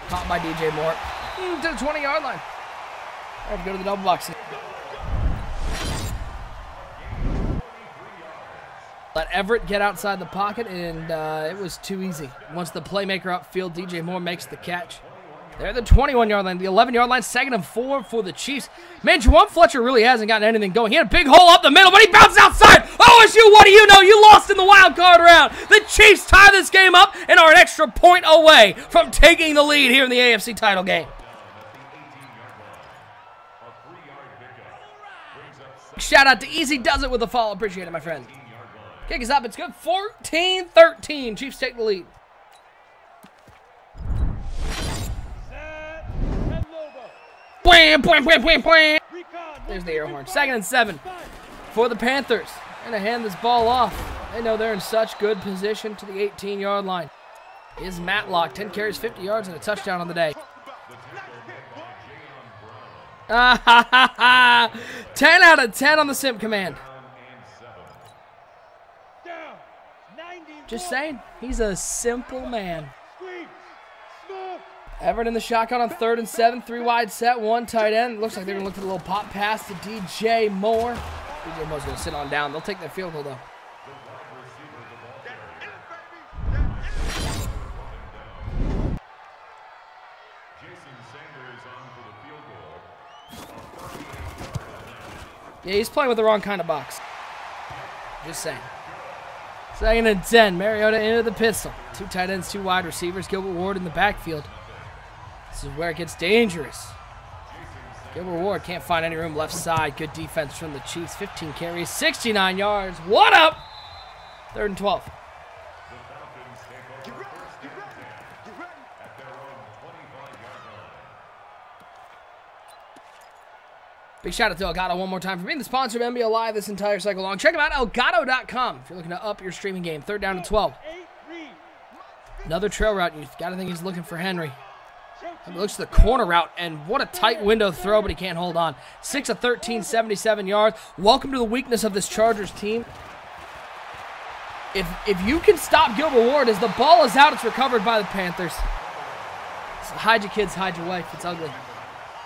Caught by DJ Moore. To the 20-yard line. I have to go to the double box. Let Everett get outside the pocket, and it was too easy. Once the playmaker upfield, DJ Moore makes the catch. They're at the 21-yard line, the 11-yard line, 2nd and 4 for the Chiefs. Man, Juwan Fletcher really hasn't gotten anything going. He had a big hole up the middle, but he bounced outside. OSU, what do you know? You lost in the wild card round. The Chiefs tie this game up and are an extra point away from taking the lead here in the AFC title game. Shout out to Easy Does It with a follow. Appreciate it, my friend. Kick is up. It's good. 14-13. Chiefs take the lead. Blam, blam, blam, blam, blam. There's the air horn. 2nd and 7 for the Panthers. And to hand this ball off. They know they're in such good position to the 18-yard line. Is Matlock. 10 carries, 50 yards, and a touchdown on the day. 10 out of 10 on the Simp command. Just saying, he's a simple man. Everett in the shotgun on 3rd and 7, 3 wide set, 1 tight end. Looks like they're going to look for the little pop pass to DJ Moore. DJ Moore's going to sit on down. They'll take their field goal, though. Yeah, he's playing with the wrong kind of box. Just saying. 2nd and 10. Mariota into the pistol. 2 tight ends, 2 wide receivers. Gilbert Ward in the backfield. This is where it gets dangerous. Gilbert Ward can't find any room left side. Good defense from the Chiefs. 15 carries, 69 yards. What up? 3rd and 12. Big shout out to Elgato one more time for being the sponsor of NBA Live this entire cycle long. Check them out, elgato.com, if you're looking to up your streaming game. 3rd down and 12. Another trail route. You got to think he's looking for Henry. He looks to the corner route, and what a tight window throw, but he can't hold on. 6 of 13, 77 yards. Welcome to the weakness of this Chargers team. If you can stop Gilbert Ward, as the ball is out, it's recovered by the Panthers. So hide your kids, hide your wife. It's ugly.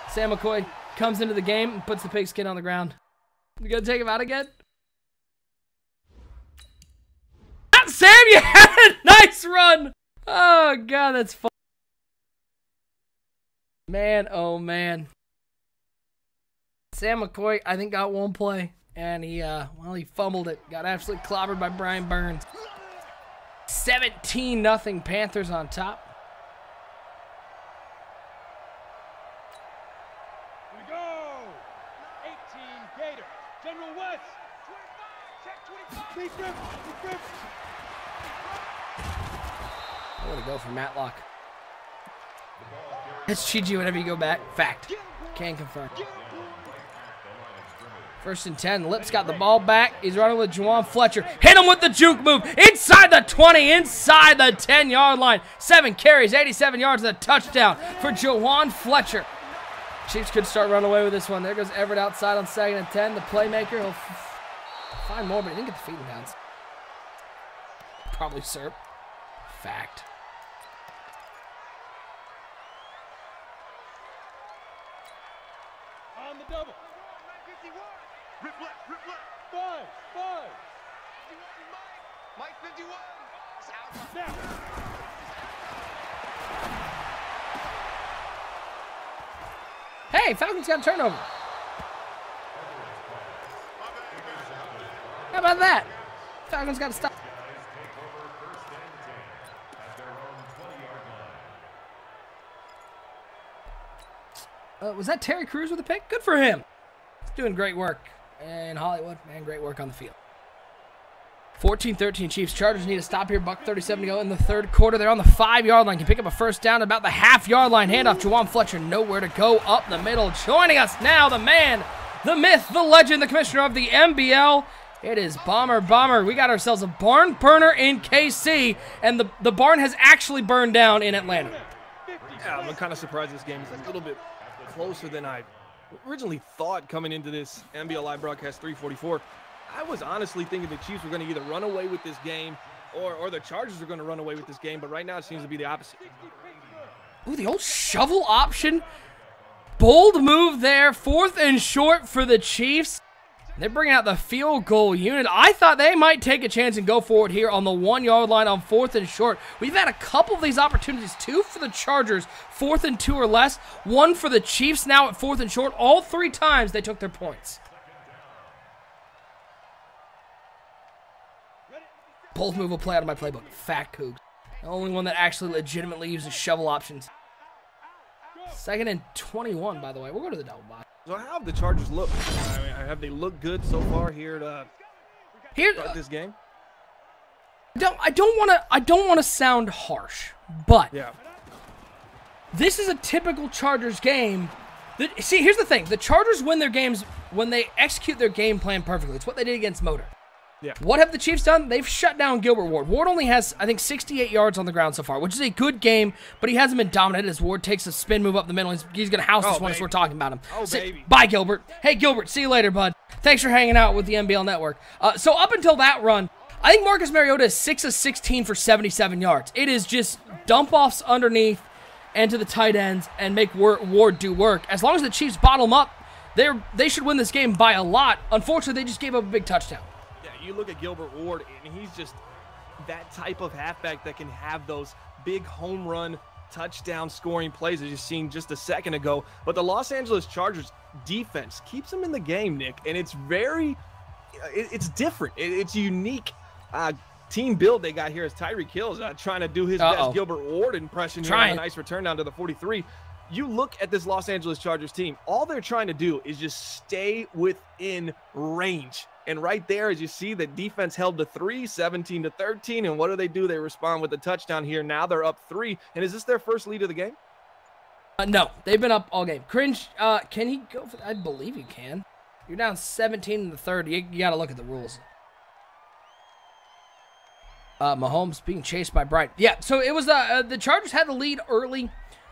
Sam McCoy comes into the game and puts the pigskin on the ground. You gonna take him out again? Sam, you had a nice run. Oh, God, that's fun. Man, oh, man. Sam McCoy, I think, got one play. And he fumbled it. Got absolutely clobbered by Brian Burns. 17-0 Panthers on top. Here we go. 18 Gator. General West. 25. Check 25. I'm going to go for Matlock. It's GG whenever you go back. Fact. Can confirm. 1st and 10. Lips got the ball back. He's running with Juwan Fletcher. Hit him with the juke move. Inside the 20. Inside the 10-yard line. 7 carries. 87 yards and a touchdown for Juwan Fletcher. Chiefs could start running away with this one. There goes Everett outside on 2nd and 10. The playmaker. He'll find more, but he didn't get the feeding downs. Probably Serp. Fact. On the double. Rip left. 5. Mike 51. Snap. Hey, Falcons got a turnover. How about that? Falcons got to stop. Was that Terry Crews with a pick? Good for him. He's doing great work in Hollywood. Man, great work on the field. 14-13 Chiefs. Chargers need to stop here. $1:37 to go in the 3rd quarter. They're on the 5-yard line. Can pick up a 1st down at about the half-yard line. Handoff. Juwan Fletcher nowhere to go up the middle. Joining us now, the man the myth, the legend, the commissioner of the NBL. It is Bomber. We got ourselves a barn burner in KC, and the barn has actually burned down in Atlanta. Yeah, I'm kind of surprised this game is a little bit closer than I originally thought coming into this NBL Live Broadcast 344. I was honestly thinking the Chiefs were going to either run away with this game or the Chargers are going to run away with this game, but right now it seems to be the opposite. Ooh, the old shovel option. Bold move there. 4th and short for the Chiefs. They're bringing out the field goal unit. I thought they might take a chance and go forward here on the 1-yard line on 4th and short. We've had a couple of these opportunities. 2 for the Chargers, 4th and 2 or less. 1 for the Chiefs now at 4th and short. All 3 times they took their points. Bold move will play out of my playbook. Fat Cougs. The only one that actually legitimately uses shovel options. 2nd and 21, by the way. We'll go to the double box. So how have the Chargers looked? I mean, have they looked good so far here to start this game? I don't want to sound harsh, but yeah, this is a typical Chargers game. See, here's the thing: the Chargers win their games when they execute their game plan perfectly. It's what they did against Motor. Yeah. What have the Chiefs done? They've shut down Gilbert Ward. Ward only has, I think, 68 yards on the ground so far, which is a good game, but he hasn't been dominant as Ward takes a spin move up the middle. He's going to house this one as we're talking about him. Baby. Bye, Gilbert. Hey, Gilbert, see you later, bud. Thanks for hanging out with the NBL Network. So up until that run, I think Marcus Mariota is 6 of 16 for 77 yards. It is just dump-offs underneath and to the tight ends and make Ward do work. As long as the Chiefs bottom up, they should win this game by a lot. Unfortunately, they just gave up a big touchdown. You look at Gilbert Ward, and he's just that type of halfback that can have those big home run touchdown scoring plays as you've seen just a second ago. But the Los Angeles Chargers defense keeps them in the game, Nick, and it's it's different. It's unique team build they got here as Tyreek Hill's trying to do his best Gilbert Ward impression here on a nice return down to the 43. You look at this Los Angeles Chargers team, all they're trying to do is just stay within range. And right there, as you see, the defense held to 3, 17-13. And what do? They respond with a touchdown here. Now they're up 3. And is this their first lead of the game? No, they've been up all game. Cringe, can he go for that? I believe you can. You're down 17 in the third. You got to look at the rules. Mahomes being chased by Bryant. Yeah, so it was the Chargers had the lead early.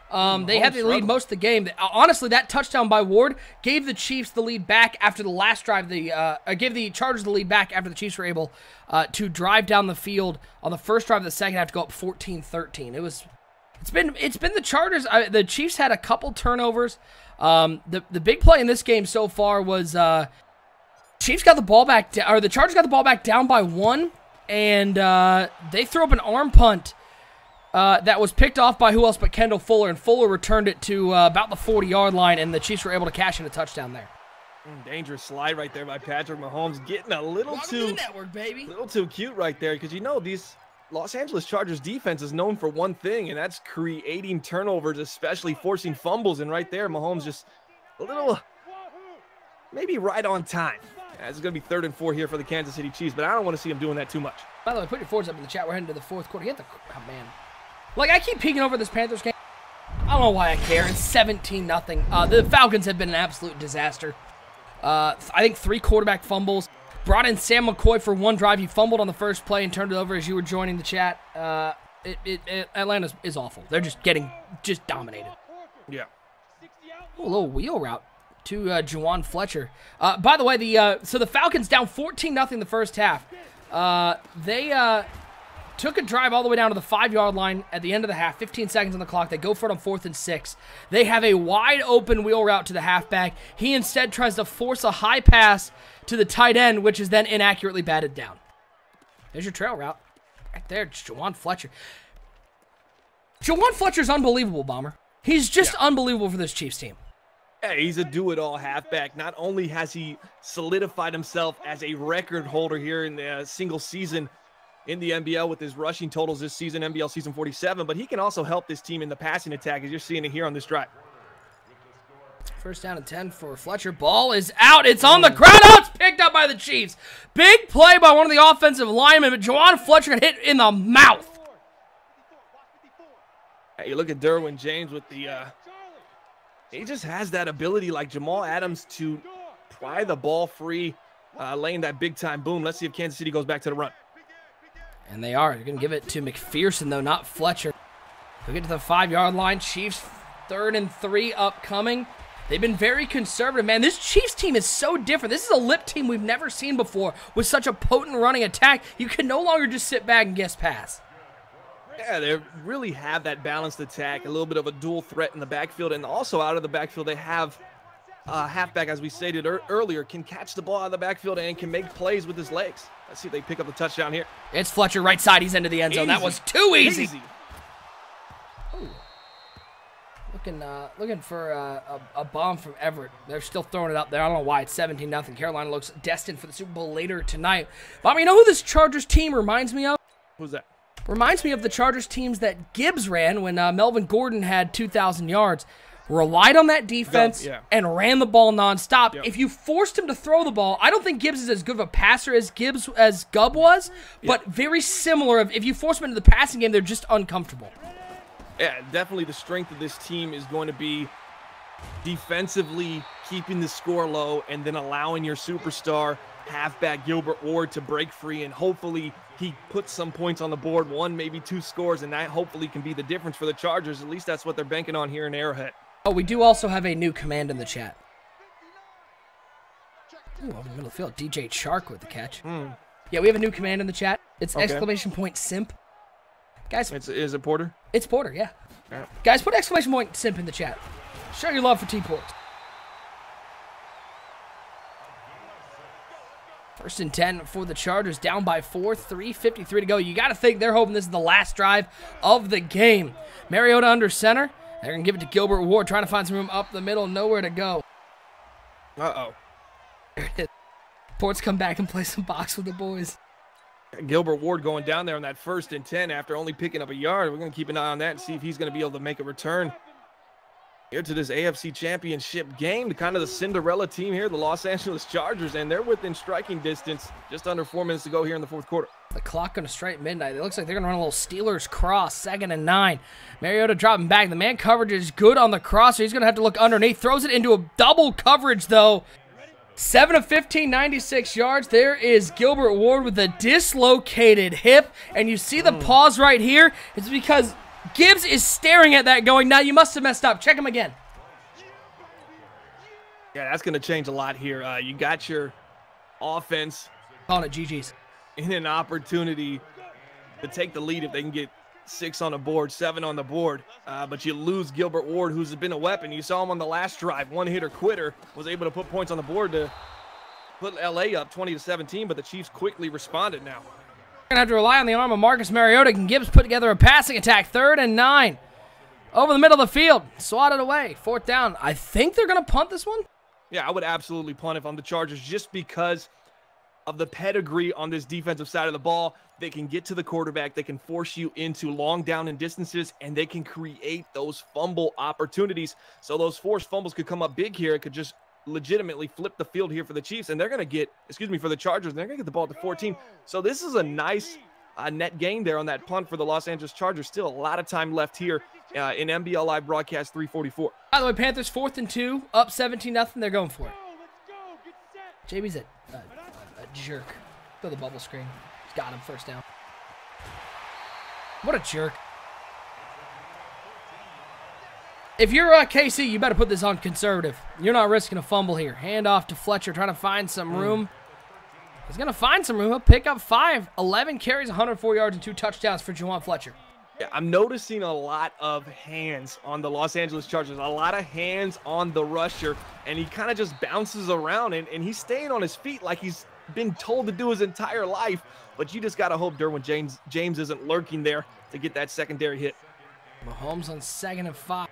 They had the lead most of the game. Honestly, that touchdown by Ward gave the Chiefs the lead back after the last drive. Gave the Chargers the lead back after the Chiefs were able to drive down the field on the first drive of the second half to go up 14-13. It's been the Chargers. The Chiefs had a couple turnovers. The big play in this game so far was Chiefs got the ball back, or the Chargers got the ball back down by 1, and they threw up an arm punt. That was picked off by who else but Kendall Fuller, and Fuller returned it to about the 40-yard line, and the Chiefs were able to cash in a touchdown there. Dangerous slide right there by Patrick Mahomes, getting a little too network, baby. Little too cute right there, because you know these Los Angeles Chargers defense is known for one thing, and that's creating turnovers, especially forcing fumbles. And right there, Mahomes just a little, maybe right on time. It's going to be 3rd and 4 here for the Kansas City Chiefs, but I don't want to see him doing that too much. By the way, put your forwards up in the chat. We're heading to the 4th quarter. Oh, man. Like, I keep peeking over this Panthers game. I don't know why I care. It's 17-0. The Falcons have been an absolute disaster. I think 3 quarterback fumbles. Brought in Sam McCoy for 1 drive. He fumbled on the first play and turned it over as you were joining the chat. Atlanta is awful. They're just getting dominated. Yeah. A little wheel route to Juwan Fletcher. By the way, so the Falcons down 14-0 the first half. They took a drive all the way down to the 5-yard line at the end of the half. 15 seconds on the clock. They go for it on 4th and 6. They have a wide open wheel route to the halfback. He instead tries to force a high pass to the tight end, which is then inaccurately batted down. There's your trail route. Right there, Juwan Fletcher. Juwan Fletcher's unbelievable, Bomber. He's just unbelievable for this Chiefs team. Hey, he's a do-it-all halfback. Not only has he solidified himself as a record holder here in the single season in the NBL with his rushing totals this season, NBL season 47, but he can also help this team in the passing attack, as you're seeing it here on this drive. 1st down and 10 for Fletcher. Ball is out. It's on the ground. Oh, it's picked up by the Chiefs. Big play by one of the offensive linemen, but Juwan Fletcher got hit in the mouth. Hey, you look at Derwin James with the he just has that ability like Jamal Adams to pry the ball free, laying that big-time boom. Let's see if Kansas City goes back to the run. And they are. They're going to give it to McPherson, though, not Fletcher. They'll get to the 5-yard line. Chiefs 3rd and 3 upcoming. They've been very conservative, man. This Chiefs team is so different. This is a lip team we've never seen before with such a potent running attack. You can no longer just sit back and guess pass. Yeah, they really have that balanced attack, a little bit of a dual threat in the backfield, and also out of the backfield they have halfback, as we stated earlier, can catch the ball out of the backfield and can make plays with his legs. Let's see if they pick up the touchdown here. It's Fletcher, right side. He's into the end zone. Easy. That was too easy. Ooh. Looking for a bomb from Everett. They're still throwing it up there. I don't know why. It's 17-0. Carolina looks destined for the Super Bowl later tonight. Bobby, you know who this Chargers team reminds me of? Who's that? Reminds me of the Chargers teams that Gibbs ran when Melvin Gordon had 2,000 yards. Relied on that defense and ran the ball nonstop. Yep. If you forced him to throw the ball, I don't think Gibbs is as good of a passer as Gubb was, but very similar. If you force him into the passing game, they're just uncomfortable. Yeah, definitely the strength of this team is going to be defensively keeping the score low and then allowing your superstar halfback Gilbert Ward to break free, and hopefully he puts some points on the board, 1, maybe 2 scores, and that hopefully can be the difference for the Chargers. At least that's what they're banking on here in Arrowhead. Oh, we do also have a new command in the chat. Ooh, over the middle of the field, DJ Chark with the catch. Yeah, we have a new command in the chat. It's !simp. Guys, is it Porter? It's Porter, yeah. Guys, put !simp in the chat. Show your love for T-Ports. 1st and 10 for the Chargers, down by 4, 3:53 to go. You got to think they're hoping this is the last drive of the game. Mariota under center. They're going to give it to Gilbert Ward, trying to find some room up the middle, nowhere to go. Uh-oh. Ports come back and play some box with the boys. Gilbert Ward going down there on that 1st and 10 after only picking up a yard. We're going to keep an eye on that and see if he's going to be able to make a return here to this AFC Championship game. Kind of the Cinderella team here, the Los Angeles Chargers, and they're within striking distance. Just under 4 minutes to go here in the 4th quarter. The clock going to strike midnight. It looks like they're going to run a little Steelers cross, 2nd and 9. Mariota dropping back. The man coverage is good on the cross, so he's going to have to look underneath. Throws it into a double coverage, though. 7 of 15, 96 yards. There is Gilbert Ward with a dislocated hip. And you see the pause right here. It's because Gibbs is staring at that going, now you must have messed up. Check him again. Yeah, that's going to change a lot here. You got your offense calling it GG's in an opportunity to take the lead if they can get 6 on the board, 7 on the board, but you lose Gilbert Ward, who's been a weapon. You saw him on the last drive, one-hitter quitter, was able to put points on the board to put LA up 20-17, but the Chiefs quickly responded now. Going to have to rely on the arm of Marcus Mariota. Can Gibbs put together a passing attack? 3rd and 9. Over the middle of the field. Swatted away. 4th down. I think they're going to punt this one. Yeah, I would absolutely punt if I'm the Chargers just because of the pedigree on this defensive side of the ball. They can get to the quarterback. They can force you into long down and distances, and they can create those fumble opportunities. So those forced fumbles could come up big here. It could just legitimately flip the field here for the Chiefs, and they're going to get, for the Chargers, and they're going to get the ball at the 14. So this is a nice net gain there on that punt for the Los Angeles Chargers. Still a lot of time left here in NBL Live Broadcast 344. By the way, Panthers 4th and 2, up 17-0. They're going for it. JB's a jerk. Throw the bubble screen. He's got him, 1st down. What a jerk. If you're KC, you better put this on conservative. You're not risking a fumble here. Hand off to Fletcher, trying to find some room. He's going to find some room. He'll pick up 5. 11 carries, 104 yards, and 2 touchdowns for Juwan Fletcher. Yeah, I'm noticing a lot of hands on the Los Angeles Chargers, a lot of hands on the rusher, and he kind of just bounces around, and he's staying on his feet like he's been told to do his entire life, but you just got to hope Derwin James isn't lurking there to get that secondary hit. Mahomes on 2nd and 5.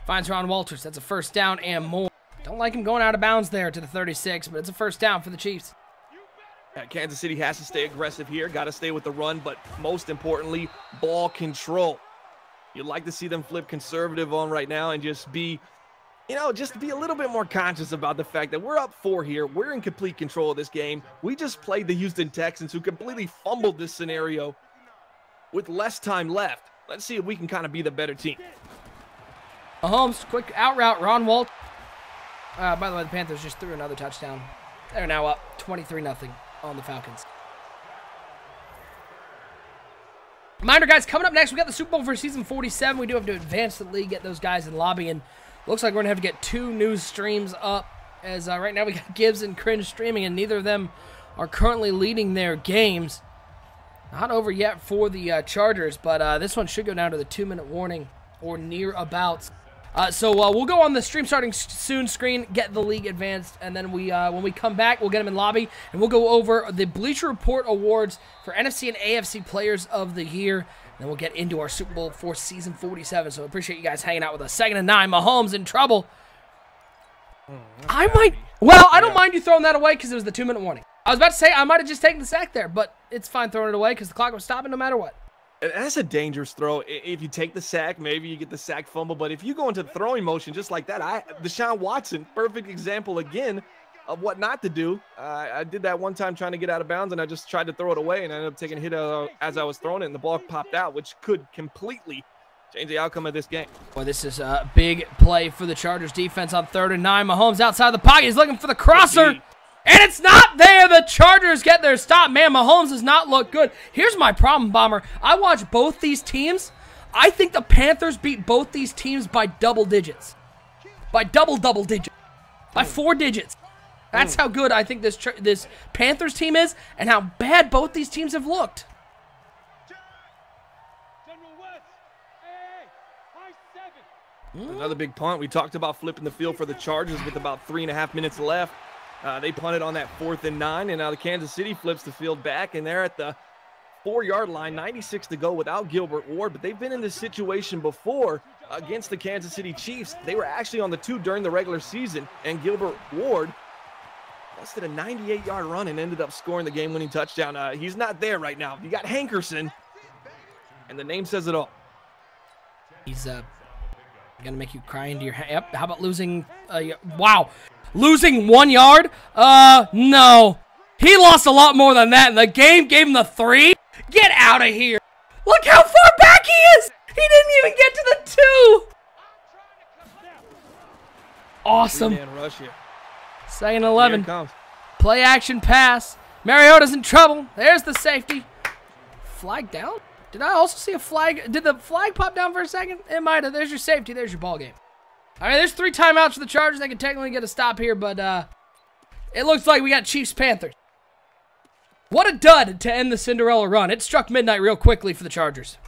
Finds Ron Walters. That's a 1st down and more. Don't like him going out of bounds there to the 36, but it's a 1st down for the Chiefs. Kansas City has to stay aggressive here. Got to stay with the run, but most importantly, ball control. You'd like to see them flip conservative on right now and just be, just be a little bit more conscious about the fact that we're up 4 here. We're in complete control of this game. We just played the Houston Texans, who completely fumbled this scenario with less time left. Let's see if we can kind of be the better team. Mahomes, quick out route. Ron Walt By the way, the Panthers just threw another touchdown. They're now up 23-0 on the Falcons. Reminder, guys, coming up next, we got the Super Bowl for Season 47. We do have to advance the league, get those guys in lobby, and looks like we're going to have to get 2 new streams up, as right now we got Gibbs and Cringe streaming, and neither of them are currently leading their games. Not over yet for the Chargers, but this one should go down to the 2-minute warning or near abouts. So we'll go on the stream starting soon screen, get the league advanced, and then when we come back, we'll get them in lobby, and we'll go over the Bleacher Report awards for NFC and AFC Players of the Year, and then we'll get into our Super Bowl for Season 47. So I appreciate you guys hanging out with us. 2nd and 9, Mahomes in trouble. I don't mind you throwing that away because it was the 2-minute warning. I was about to say I might have just taken the sack there, but it's fine throwing it away because the clock was stopping no matter what. That's a dangerous throw. If you take the sack, maybe you get the sack fumble. But if you go into the throwing motion just like that, Deshaun Watson, perfect example again of what not to do. I did that one time trying to get out of bounds, and I just tried to throw it away, and I ended up taking a hit as I was throwing it, and the ball popped out, which could completely change the outcome of this game. Boy, this is a big play for the Chargers defense on 3rd and 9. Mahomes outside the pocket. He's looking for the crosser. And it's not there. The Chargers get their stop. Man, Mahomes does not look good. Here's my problem, Bomber. I watch both these teams. I think the Panthers beat both these teams by double digits. By double digits. By 4 digits. That's how good I think this Panthers team is and how bad both these teams have looked. Another big punt. We talked about flipping the field for the Chargers with about 3.5 minutes left. They punted on that 4th and 9, and now the Kansas City flips the field back, and they're at the 4-yard line, 96 to go without Gilbert Ward, but they've been in this situation before against the Kansas City Chiefs. They were actually on the 2 during the regular season, and Gilbert Ward busted a 98-yard run and ended up scoring the game-winning touchdown. He's not there right now. You got Hankerson, and the name says it all. He's gonna make you cry into your yep. How about losing? Wow. Losing 1 yard? No. He lost a lot more than that, and the game gave him the 3. Get out of here. Look how far back he is. He didn't even get to the 2. Awesome. Rush here. 2nd and 11. Here it comes. Play action pass. Mariota's in trouble. There's the safety. Flag down? Did I also see a flag? Did the flag pop down for a second? It might have. There's your safety. There's your ball game. All right, there's 3 timeouts for the Chargers. They can technically get a stop here, but it looks like we got Chiefs-Panthers. What a dud to end the Cinderella run. It struck midnight real quickly for the Chargers.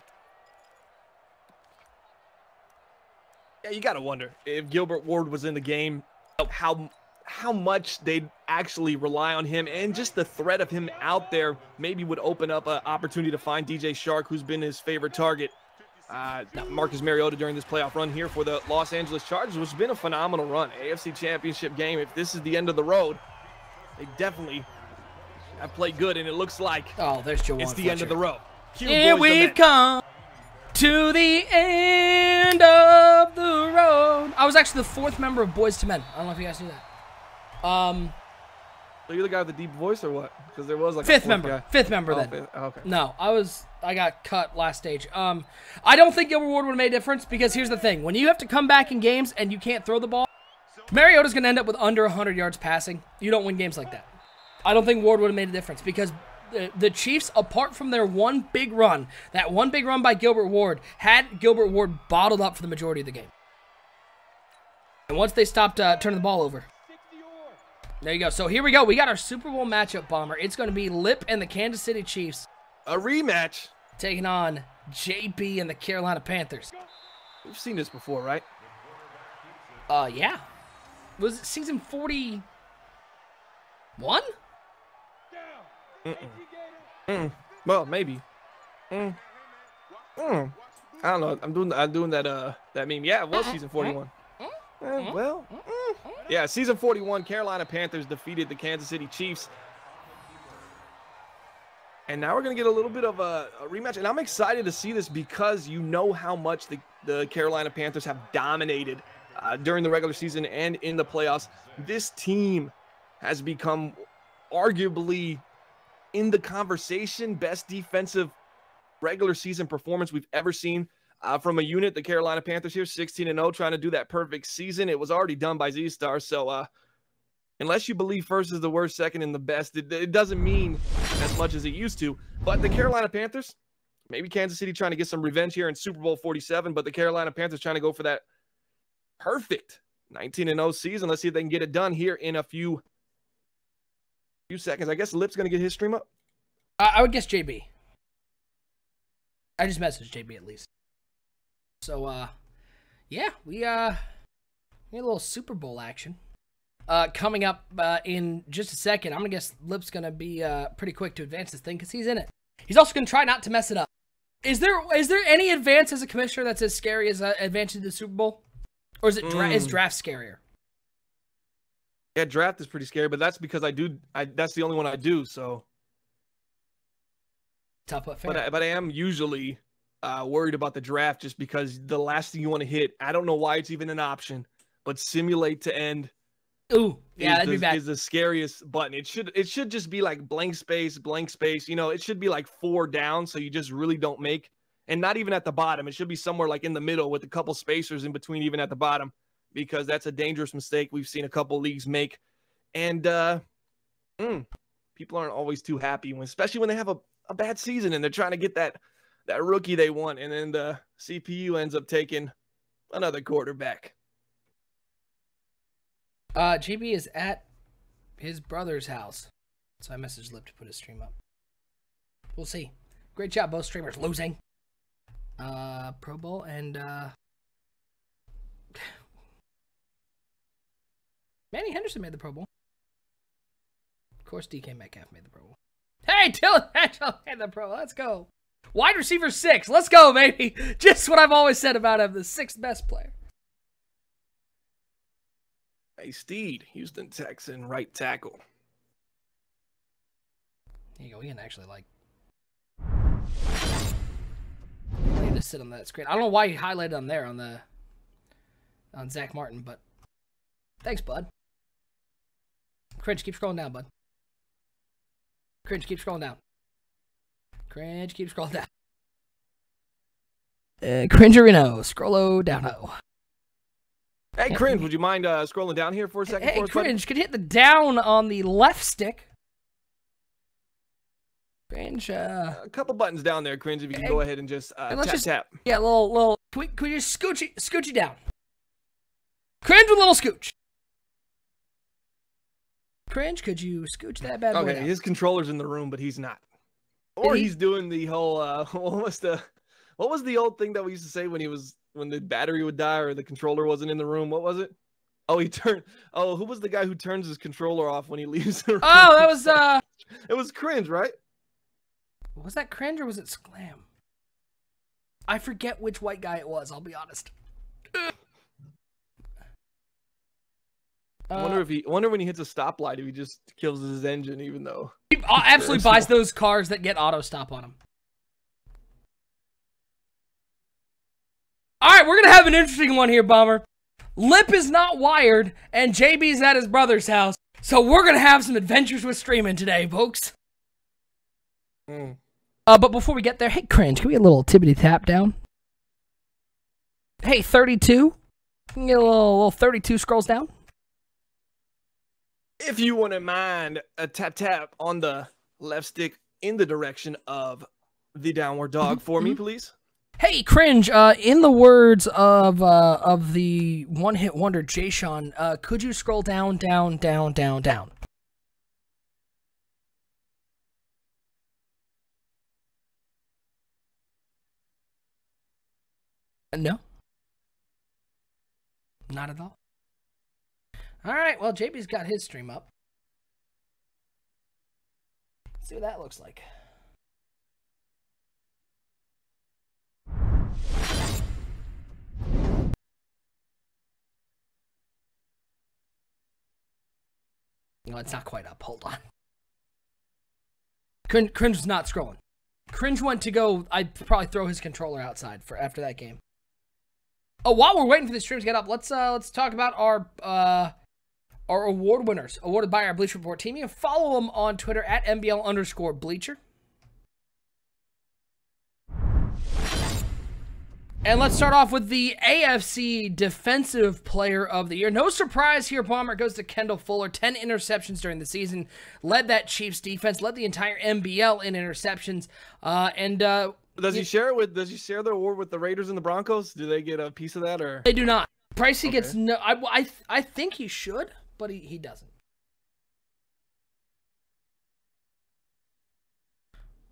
Yeah, you got to wonder if Gilbert Ward was in the game, how much they'd actually rely on him, and just the threat of him out there maybe would open up an opportunity to find DJ Chark, who's been his favorite target. Marcus Mariota during this playoff run here for the Los Angeles Chargers, which has been a phenomenal run. AFC Championship game. If this is the end of the road, they definitely have played good, and it looks like there's Jawan it's the Fletcher. end of the road. Here we've come to the end of the road. I was actually the 4th member of Boys to Men. I don't know if you guys knew that. So you're the guy with the deep voice or what? Because there was like 5th member. 5th member then. 5th. Oh, okay. No, I got cut last stage. I don't think Gilbert Ward would have made a difference because here's the thing. When you have to come back in games and you can't throw the ball, Mariota's going to end up with under 100 yards passing. You don't win games like that. I don't think Ward would have made a difference because the Chiefs, apart from their one big run, that one big run by Gilbert Ward, had Gilbert Ward bottled up for the majority of the game. And once they stopped turning the ball over. There you go. So here we go. We got our Super Bowl matchup, Bomber. It's going to be Lip and the Kansas City Chiefs. A rematch. Taking on JB and the Carolina Panthers. We've seen this before, right? Yeah. Was it season 41? Well, maybe. I don't know. I'm doing that meme. Yeah, it was season 41. Yeah, season 41, Carolina Panthers defeated the Kansas City Chiefs. And now we're going to get a little bit of a rematch. And I'm excited to see this because you know how much the Carolina Panthers have dominated during the regular season and in the playoffs. This team has become arguably in the conversation best defensive regular season performance we've ever seen. From a unit, the Carolina Panthers here, 16-0, trying to do that perfect season. It was already done by Z-Star, so unless you believe first is the worst, second and the best, it doesn't mean as much as it used to. But the Carolina Panthers, maybe Kansas City trying to get some revenge here in Super Bowl 47, but the Carolina Panthers trying to go for that perfect 19-0 season. Let's see if they can get it done here in a few seconds. I guess Lip's going to get his stream up. I would guess JB. I just messaged JB at least. So, yeah, we had a little Super Bowl action. Coming up in just a second. I'm going to guess Lip's going to be pretty quick to advance this thing because he's in it. He's also going to try not to mess it up. Is there any advance as a commissioner that's as scary as advancing to the Super Bowl? Or is it is draft scarier? Yeah, draft is pretty scary, but that's because that's the only one I do, so. Tough but fair. But I am usually worried about the draft just because the last thing you want to hit, I don't know why it's even an option, but simulate to end. Ooh, yeah, that'd be bad. Is the scariest button. It should just be like blank space. You know, it should be like 4 down, so you just really don't make. And not even at the bottom. It should be somewhere like in the middle with a couple spacers in between, even at the bottom, because that's a dangerous mistake we've seen a couple leagues make. And people aren't always too happy, especially when they have a bad season and they're trying to get that rookie they want, and then the CPU ends up taking another quarterback. JB is at his brother's house, so I messaged Lip to put his stream up. We'll see. Great job, both streamers losing. Pro Bowl and Manny Henderson made the Pro Bowl. Of course, DK Metcalf made the Pro Bowl. Hey, Dylan Mitchell made the Pro Bowl. Let's go. Wide receiver 6. Let's go, baby. Just what I've always said about him, the 6th best player. Hey, Steed, Houston Texan, right tackle. There you go. We can actually, like, let me just sit on that screen. I don't know why he highlighted on there on Zach Martin, but thanks, bud. Cringe, keep scrolling down, bud. Cringe, keep scrolling down. Cringe, keep scrolling down. Cringerino, scrollo down-o. Hey, Cringe, would you mind scrolling down here for a second? Hey, Cringe, could you hit the down on the left stick? Cringe, a couple buttons down there, Cringe, if you can go ahead and just tap. Yeah, little, can we just scooch you down? Cringe with a little scooch. Cringe, could you scooch that bad boy down? His controller's in the room, but he's not. Or he's doing the whole, what was the old thing that we used to say when the battery would die or the controller wasn't in the room? What was it? Oh, who was the guy who turns his controller off when he leaves the room? Oh, that was, it was Cringe, right? Was that Cringe or was it Sclam? I forget which white guy it was, I'll be honest. I wonder when he hits a stoplight if he just kills his engine, even though he absolutely buys those cars that get auto stop on them. All right, we're gonna have an interesting one here, Bomber. Lip is not wired, and JB's at his brother's house, so we're gonna have some adventures with streaming today, folks. But before we get there, hey, Cringe, can we get a little tippity tap down? Hey, 32, can we get a little 32 scrolls down? If you wouldn't mind a tap on the left stick in the direction of the downward dog for me, please. Hey, Cringe, in the words of the one-hit wonder Jay Sean, could you scroll down, down, down, down, down? No. Not at all. All right, well, JB's got his stream up. Let's see what that looks like. No, it's not quite up. Hold on. Cringe was not scrolling. Cringe went to go. I'd probably throw his controller outside for after that game. Oh, while we're waiting for the stream to get up, let's talk about our award winners awarded by our Bleacher Report team. You can follow them on Twitter at MBL_Bleacher. And let's start off with the AFC Defensive Player of the Year. No surprise here, Bomber. It goes to Kendall Fuller. 10 interceptions during the season. Led that Chiefs defense. Led the entire NBL in interceptions. Does he share the award with the Raiders and the Broncos? Do they get a piece of that, or they do not? Pricey gets no. I think he should, but he doesn't.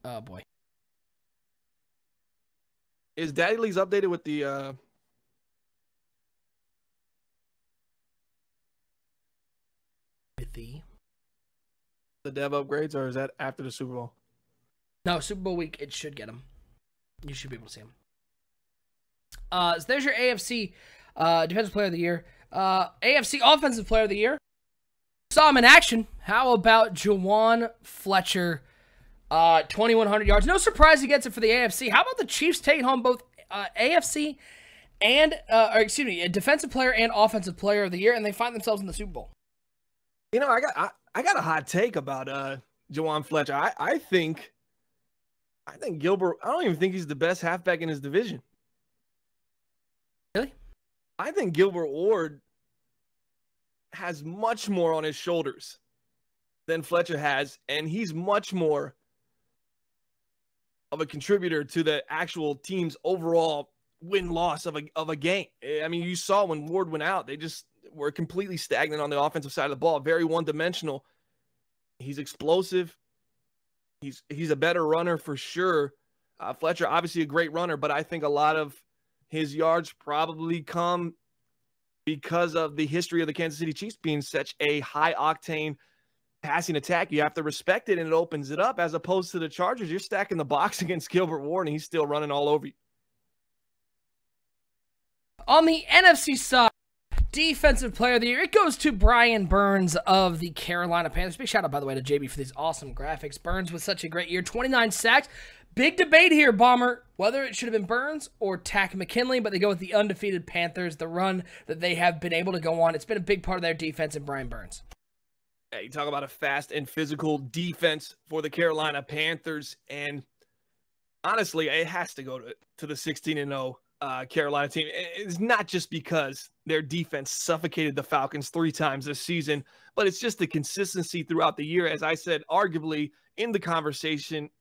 Oh boy. Is Daddy Lee's updated with the dev upgrades, or is that after the Super Bowl? No, Super Bowl week, it should get him. You should be able to see him. So there's your AFC Defensive Player of the Year. AFC Offensive Player of the Year. Saw him in action. How about Juwan Fletcher? 2,100 yards. No surprise he gets it for the AFC. How about the Chiefs taking home both AFC and, Defensive Player and Offensive Player of the Year, and they find themselves in the Super Bowl? You know, I got a hot take about Juwan Fletcher. I think Gilbert, I don't even think he's the best halfback in his division. Really? I think Gilbert Ward has much more on his shoulders than Fletcher has, and he's much more of a contributor to the actual team's overall win-loss of a game. I mean, you saw when Ward went out, they just were completely stagnant on the offensive side of the ball, very one-dimensional. He's explosive. He's a better runner for sure. Fletcher, obviously a great runner, but I think a lot of his yards probably come because of the history of the Kansas City Chiefs being such a high-octane passing attack. You have to respect it, and it opens it up, as opposed to the Chargers. You're stacking the box against Gilbert Ward, and he's still running all over you. On the NFC side, Defensive Player of the Year, it goes to Brian Burns of the Carolina Panthers. Big shout out, by the way, to JB for these awesome graphics. Burns with such a great year, 29 sacks. Big debate here, Bomber, whether it should have been Burns or Takk McKinley, but they go with the undefeated Panthers, the run that they have been able to go on. It's been a big part of their defense, and Brian Burns. Yeah, you talk about a fast and physical defense for the Carolina Panthers, and honestly, it has to go to the 16-0 Carolina team. It's not just because their defense suffocated the Falcons 3 times this season, but it's just the consistency throughout the year. As I said, arguably in the conversation,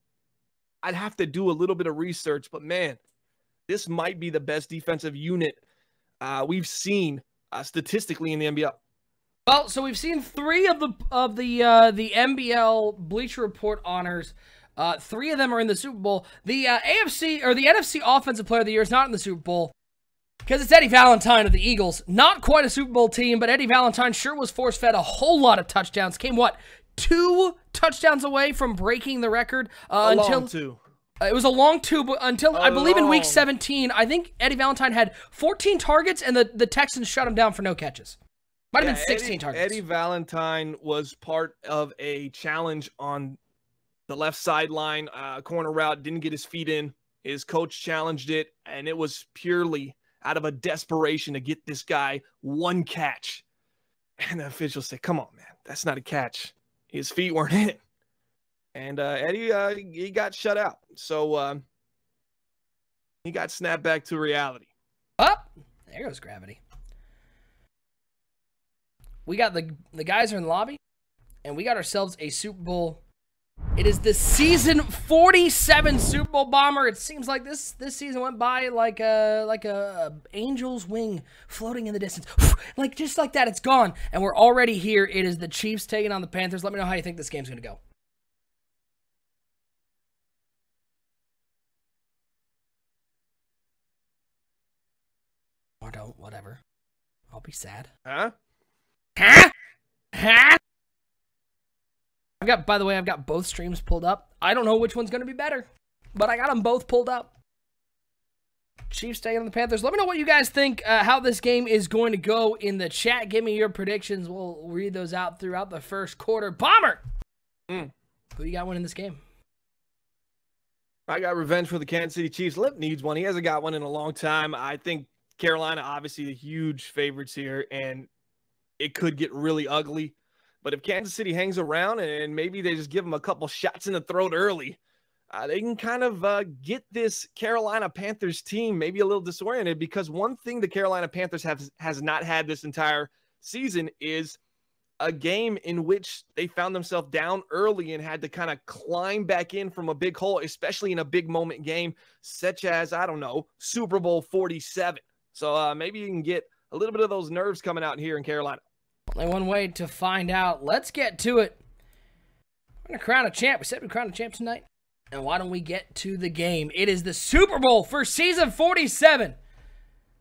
I'd have to do a little bit of research, but man, this might be the best defensive unit we've seen statistically in the NBL. Well, so we've seen 3 of the NBL Bleacher Report honors. 3 of them are in the Super Bowl. The NFC Offensive Player of the Year is not in the Super Bowl because it's Eddie Valentine of the Eagles. Not quite a Super Bowl team, but Eddie Valentine sure was force-fed a whole lot of touchdowns. Came, 2 touchdowns away from breaking the record until 2. It was a long 2, but until I believe in week 17, I think Eddie Valentine had 14 targets, and the Texans shut him down for no catches. Might have been 16 targets. Eddie Valentine was part of a challenge on the left sideline, corner route, didn't get his feet in. His coach challenged it, and it was purely out of a desperation to get this guy 1 catch. And the officials said, come on, man, that's not a catch. His feet weren't in it. And Eddie, he got shut out. So he got snapped back to reality. Oh, there goes gravity. We got the guys are in the lobby, and we got ourselves a Super Bowl. It is the season 47 Super Bowl, Bomber. It seems like this season went by like a angel's wing floating in the distance. Just like that, it's gone. And we're already here. It is the Chiefs taking on the Panthers. Let me know how you think this game's going to go. Or don't, whatever. I'll be sad. Huh? Huh? Huh? By the way, I've got both streams pulled up. I don't know which one's going to be better, but I got them both pulled up. Chiefs taking on the Panthers. Let me know what you guys think, how this game is going to go in the chat. Give me your predictions. We'll read those out throughout the first quarter. Bomber! Who you got winning this game? I got revenge for the Kansas City Chiefs. Lip needs one. He hasn't got one in a long time. I think Carolina, obviously, the huge favorites here, and it could get really ugly. But if Kansas City hangs around and maybe they just give them a couple shots in the throat early, they can kind of get this Carolina Panthers team maybe a little disoriented, because one thing the Carolina Panthers has not had this entire season is a game in which they found themselves down early and had to kind of climb back in from a big hole, especially in a big moment game such as, I don't know, Super Bowl 47. So maybe you can get a little bit of those nerves coming out here in Carolina. Only one way to find out. Let's get to it. We're going to crown a champ. We said we'd crown a champ tonight. And why don't we get to the game? It is the Super Bowl for season 47.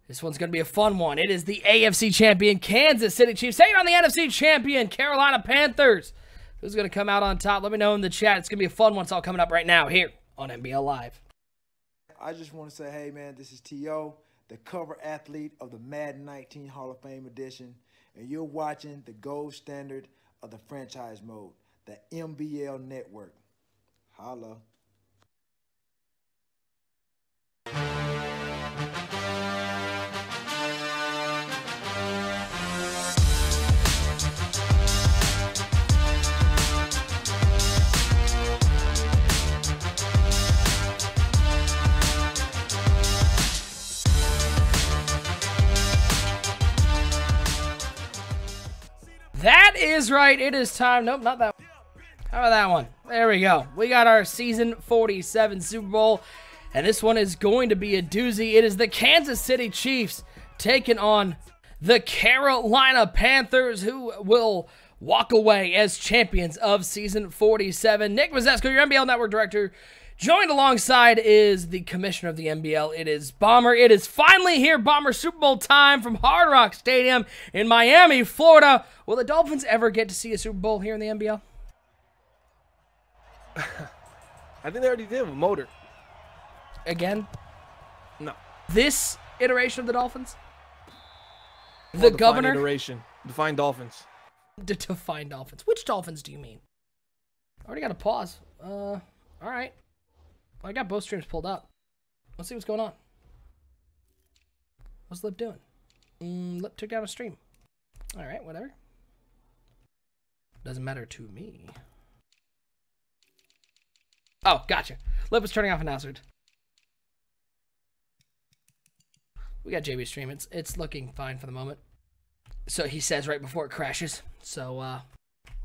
This one's going to be a fun one. It is the AFC champion Kansas City Chiefs taking on the NFC champion Carolina Panthers. Who's going to come out on top? Let me know in the chat. It's going to be a fun one. It's all coming up right now here on NBL Live. I just want to say, hey, man, this is T.O., the cover athlete of the Madden 19 Hall of Fame edition, and you're watching the gold standard of the franchise mode, the MBL network. Holla. That is right. It is time. Nope, not that one. How about that one? There we go. We got our season 47 Super Bowl, and this one is going to be a doozy. It is the Kansas City Chiefs taking on the Carolina Panthers, who will walk away as champions of season 47. Nick Mazesco, your NBL Network Director. Joined alongside is the commissioner of the NBL. It is Bomber. It is finally here, Bomber Super Bowl time from Hard Rock Stadium in Miami, Florida. Will the Dolphins ever get to see a Super Bowl here in the NBL? I think they already did with Motor. Again? No. This iteration of the Dolphins? Well, The governor? Iteration. Define Dolphins. Define Dolphins. Which Dolphins do you mean? Already got a pause. All right. I got both streams pulled up. Let's see what's going on. What's Lip doing? Lip took down a stream. All right, whatever. Doesn't matter to me. Oh, gotcha. Lip was turning off announced. We got JB stream. It's looking fine for the moment. So he says right before it crashes. So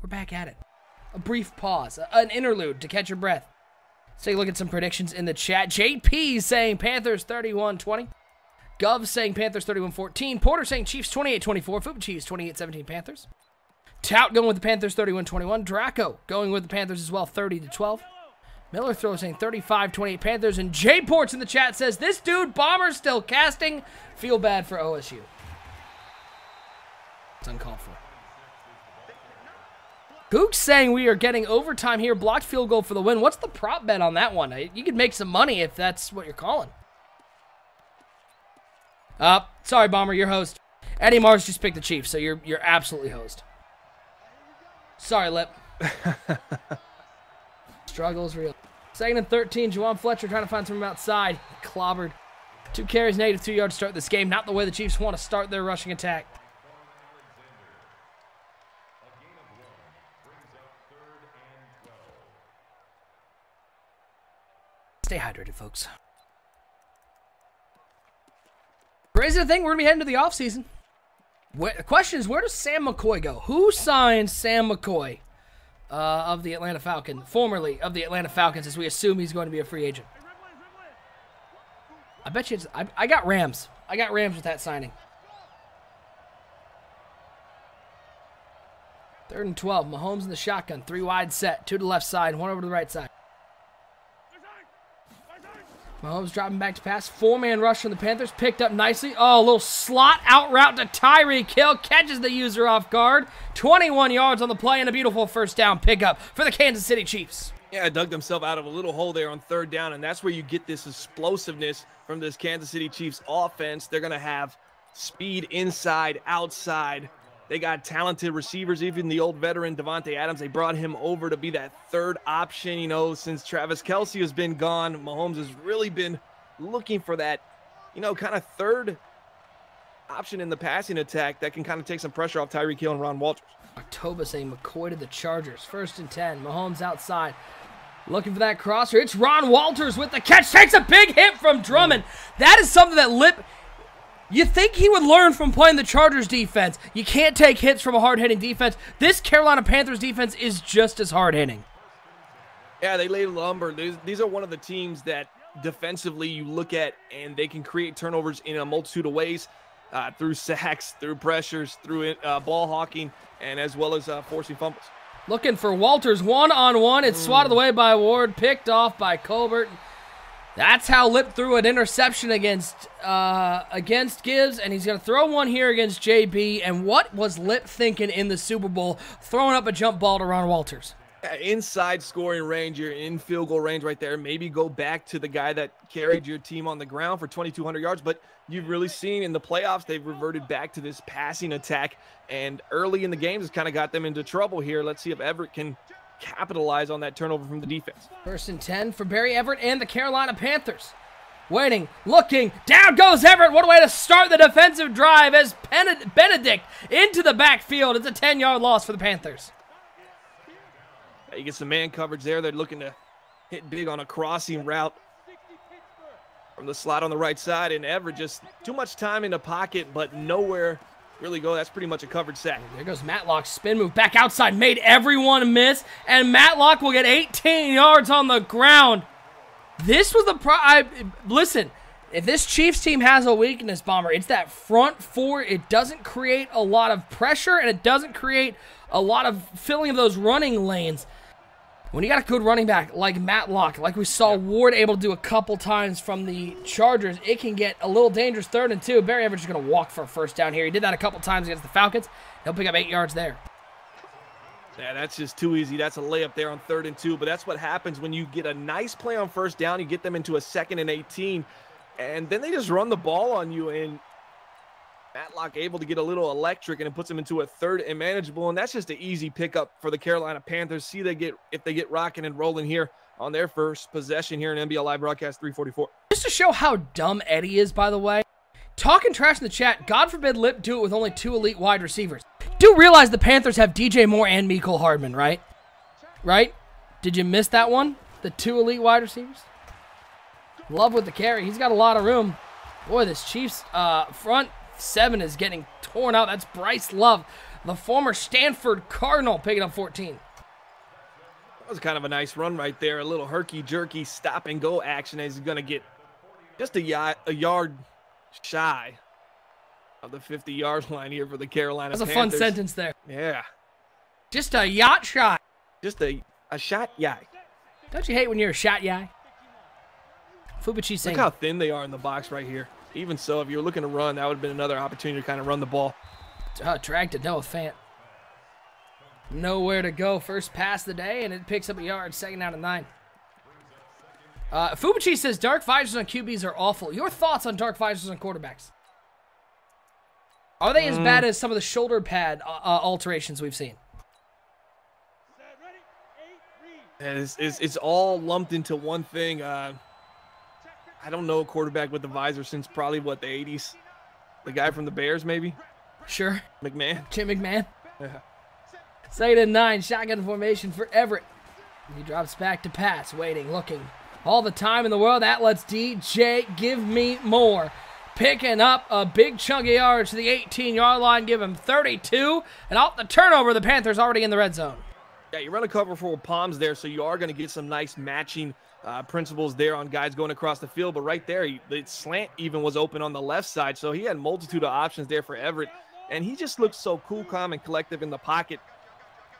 we're back at it. A brief pause, an interlude to catch your breath. Let's take a look at some predictions in the chat. JP saying Panthers 31-20. Gov saying Panthers 31-14. Porter saying Chiefs 28-24. Fupa Cheese 28-17 Panthers. Tout going with the Panthers 31-21. Draco going with the Panthers as well 30-12. Miller Throw saying 35-28 Panthers. And J Ports in the chat says this dude Bomber's still casting. Feel bad for OSU. It's uncalled for. Gook's saying we are getting overtime here. Blocked field goal for the win. What's the prop bet on that one? You could make some money if that's what you're calling. Sorry, Bomber, you're host. Eddie Mars just picked the Chiefs, so you're absolutely host. Sorry, Lip. Struggle's real. Second and 13, Juwan Fletcher trying to find someone outside. Clobbered. 2 carries, negative 2 yards to start this game. Not the way the Chiefs want to start their rushing attack. Stay hydrated, folks. Crazy to think we're going to be heading to the offseason. The question is, where does Sam McCoy go? Who signed Sam McCoy of the Atlanta Falcons, formerly of the Atlanta Falcons, as we assume he's going to be a free agent? I bet you it's, I got Rams. I got Rams with that signing. 3rd and 12. Mahomes in the shotgun. 3 wide set. 2 to the left side. 1 over to the right side. Mahomes dropping back to pass. 4-man rush from the Panthers. Picked up nicely. Oh, a little slot out route to Tyreek Hill. Catches the user off guard. 21 yards on the play and a beautiful first down pickup for the Kansas City Chiefs. Yeah, dug themselves out of a little hole there on 3rd down, and that's where you get this explosiveness from this Kansas City Chiefs offense. They're going to have speed inside, outside. They got talented receivers, even the old veteran Devontae Adams. They brought him over to be that 3rd option. You know, since Travis Kelce has been gone, Mahomes has really been looking for that, you know, kind of 3rd option in the passing attack that can kind of take some pressure off Tyreek Hill and Ron Walters. October saying McCoy to the Chargers. 1st and 10. Mahomes outside. Looking for that crosser. It's Ron Walters with the catch. Takes a big hit from Drummond. That is something that Lip, you think he would learn from playing the Chargers defense. You can't take hits from a hard-hitting defense. This Carolina Panthers defense is just as hard-hitting. Yeah, they lay lumber. These are one of the teams that defensively you look at and they can create turnovers in a multitude of ways, through sacks, through pressures, through ball hawking, and as well as forcing fumbles. Looking for Walters one-on-one. It's swatted away by Ward, picked off by Colbert. That's how Lip threw an interception against Gibbs, and he's going to throw one here against JB. And what was Lip thinking in the Super Bowl, throwing up a jump ball to Ron Walters? Inside scoring range, you're in field goal range right there. Maybe go back to the guy that carried your team on the ground for 2,200 yards, but you've really seen in the playoffs they've reverted back to this passing attack, and early in the games has kind of got them into trouble here. Let's see if Everett can capitalize on that turnover from the defense. 1st and 10 for Barry Everett and the Carolina Panthers. Waiting, looking, down goes Everett. What a way to start the defensive drive as Benedict into the backfield. It's a 10-yard loss for the Panthers. You get some man coverage there. They're looking to hit big on a crossing route from the slot on the right side, and Everett just too much time in the pocket, but nowhere really go. That's pretty much a covered sack. There goes Matlock's spin move back outside, made everyone miss, and Matlock will get 18 yards on the ground. This was the listen, if this Chiefs team has a weakness, Bomber, it's that front four. It doesn't create a lot of pressure, and it doesn't create a lot of filling of those running lanes. When you got a good running back like Matlock, like we saw Ward able to do a couple times from the Chargers, it can get a little dangerous. 3rd and 2. Barry Everett's going to walk for a first down here. He did that a couple times against the Falcons. He'll pick up 8 yards there. Yeah, that's just too easy. That's a layup there on 3rd and 2, but that's what happens when you get a nice play on first down. You get them into a 2nd and 18, and then they just run the ball on you, and Matlock able to get a little electric, and it puts them into a 3rd and manageable, and that's just an easy pickup for the Carolina Panthers. See if they get rocking and rolling here on their first possession here in NBL Live Broadcast 344. Just to show how dumb Eddie is, by the way, talking trash in the chat, God forbid Lip do it with only 2 elite wide receivers. Do realize the Panthers have DJ Moore and Mecole Hardman, right? Right? Did you miss that one? The 2 elite wide receivers? Love with the carry. He's got a lot of room. Boy, this Chiefs front 7 is getting torn out. That's Bryce Love, the former Stanford Cardinal, picking up 14. That was kind of a nice run right there. A little herky-jerky stop-and-go action as he's going to get just a yard shy of the 50-yard line here for the Carolina Panthers. That's a fun sentence there. Yeah. Just a yacht shy. Just a shot yai. Don't you hate when you're a shot yai? Fubuchi saying. Look how thin they are in the box right here. Even so, if you were looking to run, that would have been another opportunity to kind of run the ball. Drag to Noah Fant. Nowhere to go. First pass of the day, and it picks up a yard. 2nd down and 9. Fubuchi says dark visors on QBs are awful. Your thoughts on dark visors on quarterbacks? Are they as bad as some of the shoulder pad alterations we've seen? It's all lumped into one thing. I don't know a quarterback with the visor since probably, what, the 80s? The guy from the Bears, maybe? Sure. McMahon. Jim McMahon. Yeah. 2nd and 9, shotgun formation for Everett. He drops back to pass, waiting, looking. All the time in the world, that lets DJ give me more. Picking up a big chunk of yards to the 18-yard line, give him 32. And off the turnover, the Panthers already in the red zone. Yeah, you run a cover for palms there, so you are going to get some nice matching principles there on guys going across the field. But right there, the slant even was open on the left side, so he had a multitude of options there for Everett. And he just looks so cool, calm, and collective in the pocket.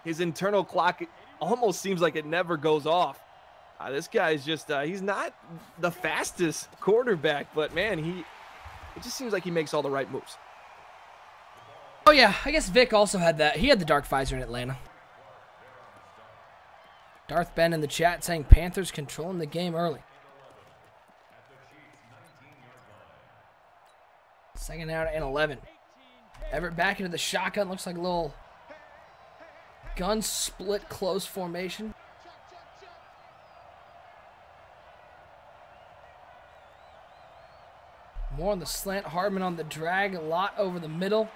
His internal clock almost seems like it never goes off. This guy is just, he's not the fastest quarterback, but man, it just seems like he makes all the right moves. Oh yeah, I guess Vic also had that. He had the dark visor in Atlanta. Darth Ben in the chat saying Panthers controlling the game early. 2nd down and 11. Everett back into the shotgun. Looks like a little gun split close formation. More on the slant. Hardman on the drag. A lot over the middle.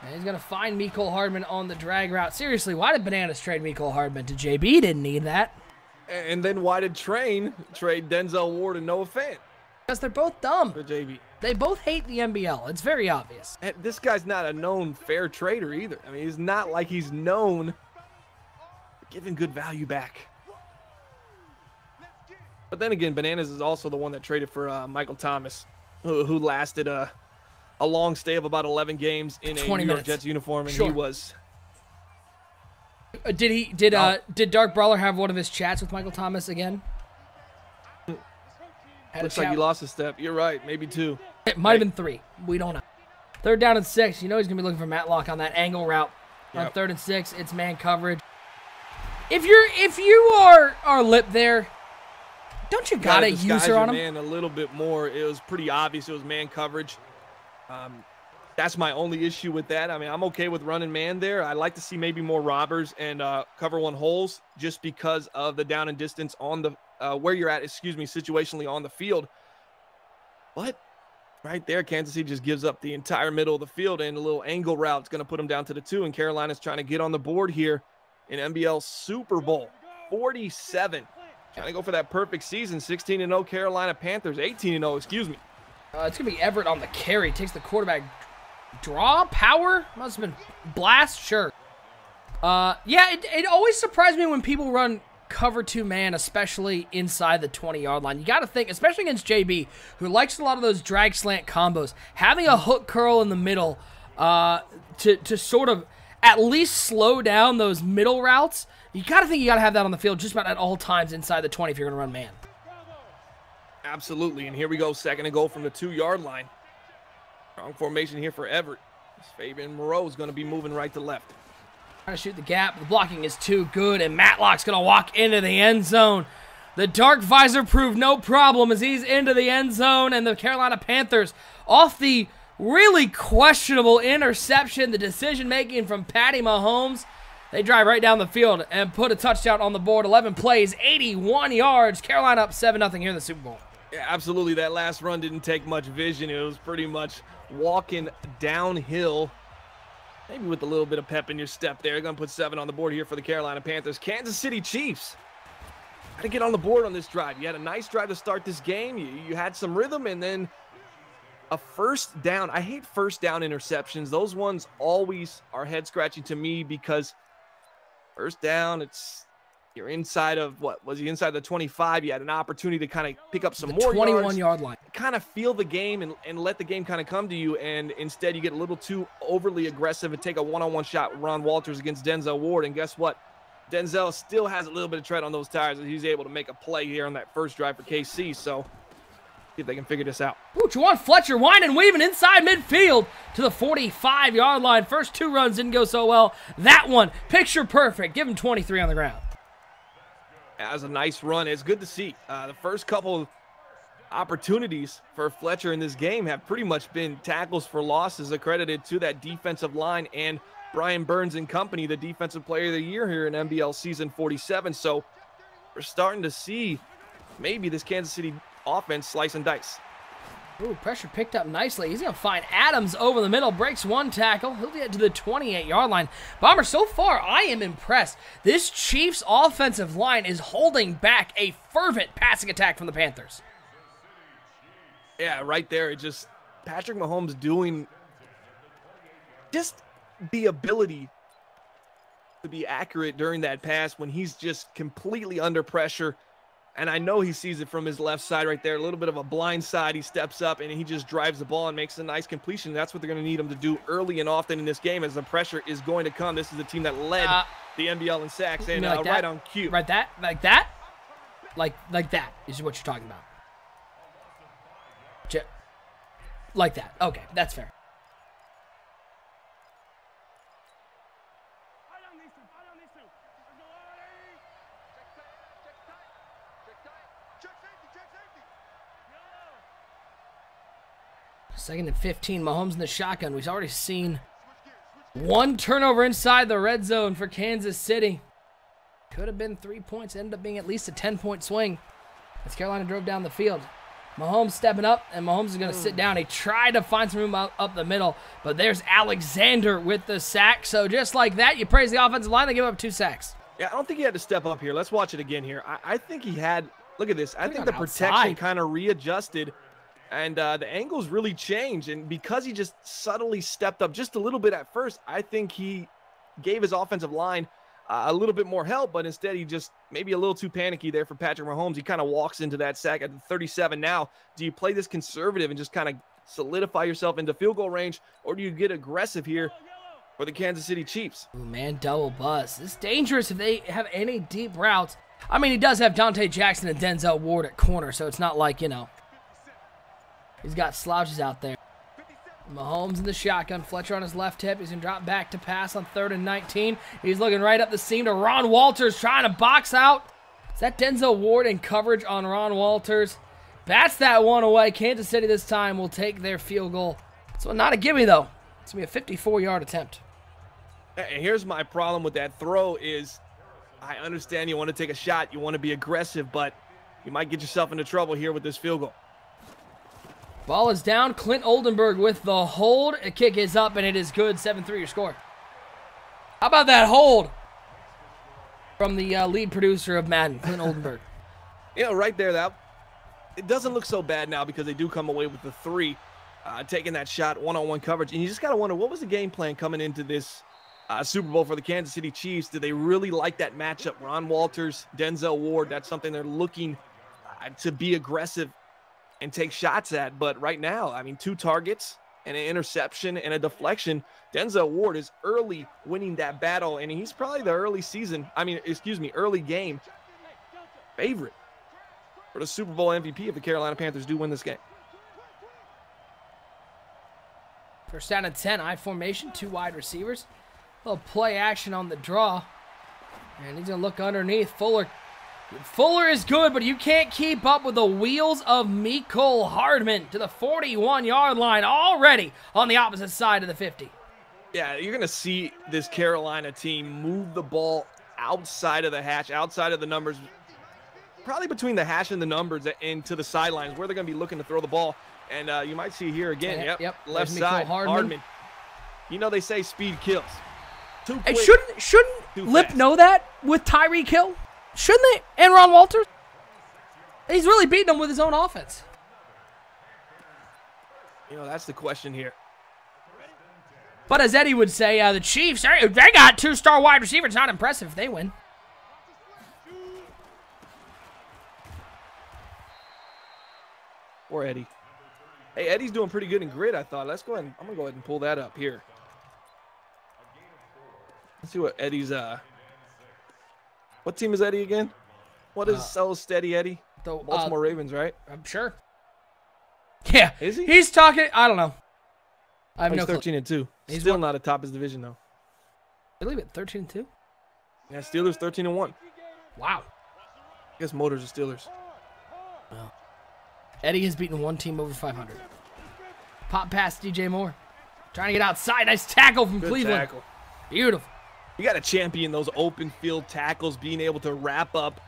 And he's going to find Mecole Hardman on the drag route. Seriously, why did Bananas trade Mecole Hardman to JB? Didn't need that. And then why did Train trade Denzel Ward and Noah Fant? Because they're both dumb. For JB. They both hate the NBL. It's very obvious. And this guy's not a known fair trader either. I mean, he's not like he's known for giving good value back. But then again, Bananas is also the one that traded for Michael Thomas, who lasted a long stay of about 11 games in a New York Jets uniform, and he was. Did Dark Brawler have one of his chats with Michael Thomas again? Looks like he lost a step. You're right, maybe 2. It might have been 3. We don't know. 3rd down and 6. You know he's gonna be looking for Matlock on that angle route. On 3rd and 6, it's man coverage. If you are lip there, don't you gotta use her on him? Man, a little bit more. It was pretty obvious it was man coverage. That's my only issue with that. I mean, I'm okay with running man there. I'd like to see maybe more robbers and cover 1 holes just because of the down and distance on the where you're at, situationally on the field. But right there, Kansas City just gives up the entire middle of the field, and a little angle route is going to put them down to the 2, and Carolina's trying to get on the board here in NBL Super Bowl 47. Trying to go for that perfect season. 16-0 Carolina Panthers, 18-0, excuse me. It's going to be Everett on the carry. Takes the quarterback draw, power, must have been blast, sure. Yeah, it always surprised me when people run cover 2 man, especially inside the 20-yard line. You got to think, especially against JB, who likes a lot of those drag slant combos, having a hook curl in the middle to sort of at least slow down those middle routes. You got to think you got to have that on the field just about at all times inside the 20 if you're going to run man. Absolutely, and here we go, 2nd and goal from the 2-yard line. Strong formation here for Everett. Fabian Moreau is going to be moving right to left. Trying to shoot the gap. The blocking is too good, and Matlock's going to walk into the end zone. The dark visor proved no problem as he's into the end zone, and the Carolina Panthers off the really questionable interception, the decision-making from Patty Mahomes. They drive right down the field and put a touchdown on the board. 11 plays, 81 yards. Carolina up 7-0 here in the Super Bowl. Yeah, absolutely. That last run didn't take much vision. It was pretty much walking downhill. Maybe with a little bit of pep in your step there. Going to put 7 on the board here for the Carolina Panthers. Kansas City Chiefs. Got to get on the board on this drive. You had a nice drive to start this game. You had some rhythm, and then a 1st down. I hate 1st down interceptions. Those ones always are head-scratching to me because 1st down, you're inside of, what, was he inside the 25? You had an opportunity to kind of pick up some more 21-yard line. Kind of feel the game and let the game kind of come to you, and instead you get a little too overly aggressive and take a one-on-one shot with Ron Walters against Denzel Ward, and guess what? Denzel still has a little bit of tread on those tires, and he's able to make a play here on that 1st drive for KC, so see if they can figure this out. Ooh, Juwan Fletcher winding, weaving inside midfield to the 45-yard line. First 2 runs didn't go so well. That one, picture perfect. Give him 23 on the ground. That was a nice run. It's good to see. The first couple opportunities for Fletcher in this game have pretty much been tackles for losses, accredited to that defensive line and Brian Burns and company, the defensive player of the year here in NBL season 47. So we're starting to see maybe this Kansas City offense slice and dice. Ooh, pressure picked up nicely. He's going to find Adams over the middle, breaks 1 tackle. He'll get to the 28-yard line. Bomber, so far, I am impressed. This Chiefs offensive line is holding back a fervent passing attack from the Panthers. Yeah, right there. It just, Patrick Mahomes doing just the ability to be accurate during that pass when he's just completely under pressure. And I know he sees it from his left side right there, a little bit of a blind side. He steps up and he just drives the ball and makes a nice completion. That's what they're going to need him to do early and often in this game as the pressure is going to come. This is the team that led the NBL in sacks, and like right on cue. Right, like that? Like that is what you're talking about. Like that. Okay, that's fair. Second and 15, Mahomes in the shotgun. We've already seen 1 turnover inside the red zone for Kansas City. Could have been 3 points, ended up being at least a 10-point swing as Carolina drove down the field. Mahomes stepping up, and Mahomes is going to sit down. He tried to find some room up the middle, but there's Alexander with the sack. So just like that, you praise the offensive line, they give up 2 sacks. Yeah, I don't think he had to step up here. Let's watch it again here. I think he had, look at this. I think the protection kind of readjusted, and the angles really changed. And because he just subtly stepped up just a little bit at first, I think he gave his offensive line a little bit more help, but instead he just maybe a little too panicky there for Patrick Mahomes. He kind of walks into that sack at the 37 now. Do you play this conservative and just kind of solidify yourself into field goal range, or do you get aggressive here for the Kansas City Chiefs? Ooh, man, double bust. It's dangerous if they have any deep routes. I mean, he does have Dante Jackson and Denzel Ward at corner, so it's not like, you know, he's got slouches out there. Mahomes in the shotgun. Fletcher on his left hip. He's going to drop back to pass on 3rd and 19. He's looking right up the seam to Ron Walters, trying to box out. Is that Denzel Ward in coverage on Ron Walters? Bats that one away. Kansas City this time will take their field goal. So not a gimme, though. It's going to be a 54-yard attempt. And here's my problem with that throw is I understand you want to take a shot. You want to be aggressive, but you might get yourself into trouble here with this field goal. Ball is down. Clint Oldenburg with the hold. A kick is up, and it is good. 7-3 your score. How about that hold from the lead producer of Madden, Clint Oldenburg? You know, right there, that it doesn't look so bad now because they do come away with the 3, taking that shot, one-on-one coverage. And you just got to wonder, what was the game plan coming into this Super Bowl for the Kansas City Chiefs? Did they really like that matchup? Ron Walters, Denzel Ward, that's something they're looking to be aggressive and take shots at. But right now, I mean, 2 targets and an interception and a deflection. Denzel Ward is early winning that battle, and he's probably the early game favorite for the Super Bowl MVP if the Carolina Panthers do win this game. First down and 10, I formation, 2 wide receivers. A little play action on the draw. And he's going to look underneath. Fuller is good, but you can't keep up with the wheels of Mecole Hardman to the 41-yard line already on the opposite side of the 50. Yeah, you're going to see this Carolina team move the ball outside of the hash, outside of the numbers, probably between the hash and the numbers and to the sidelines where they're going to be looking to throw the ball. And you might see here again, left side, Hardman. You know they say speed kills. Too quick, shouldn't Lip know that with Tyreek Hill? Shouldn't they? And Ron Walters? He's really beating them with his own offense. You know, that's the question here. But as Eddie would say, the Chiefs, they got 2-star wide receivers. Not impressive if they win. Or Eddie. Hey, Eddie's doing pretty good in grid, I thought. Let's go ahead. I'm going to go ahead and pull that up here. Let's see what Eddie's, what team is Eddie again? What is So Steady Eddie? The Baltimore Ravens, right? I'm sure. Yeah. Is he? He's talking, I don't know. I have he's no clue. 13-2. He's still not atop his division, though. I believe it, 13-2? Yeah, Steelers 13-1. Wow. I guess Motors are Steelers. Well, Eddie has beaten one team over 500. Pop pass DJ Moore. Trying to get outside. Nice tackle from Cleveland. Tackle. Beautiful. You got to champion those open field tackles, being able to wrap up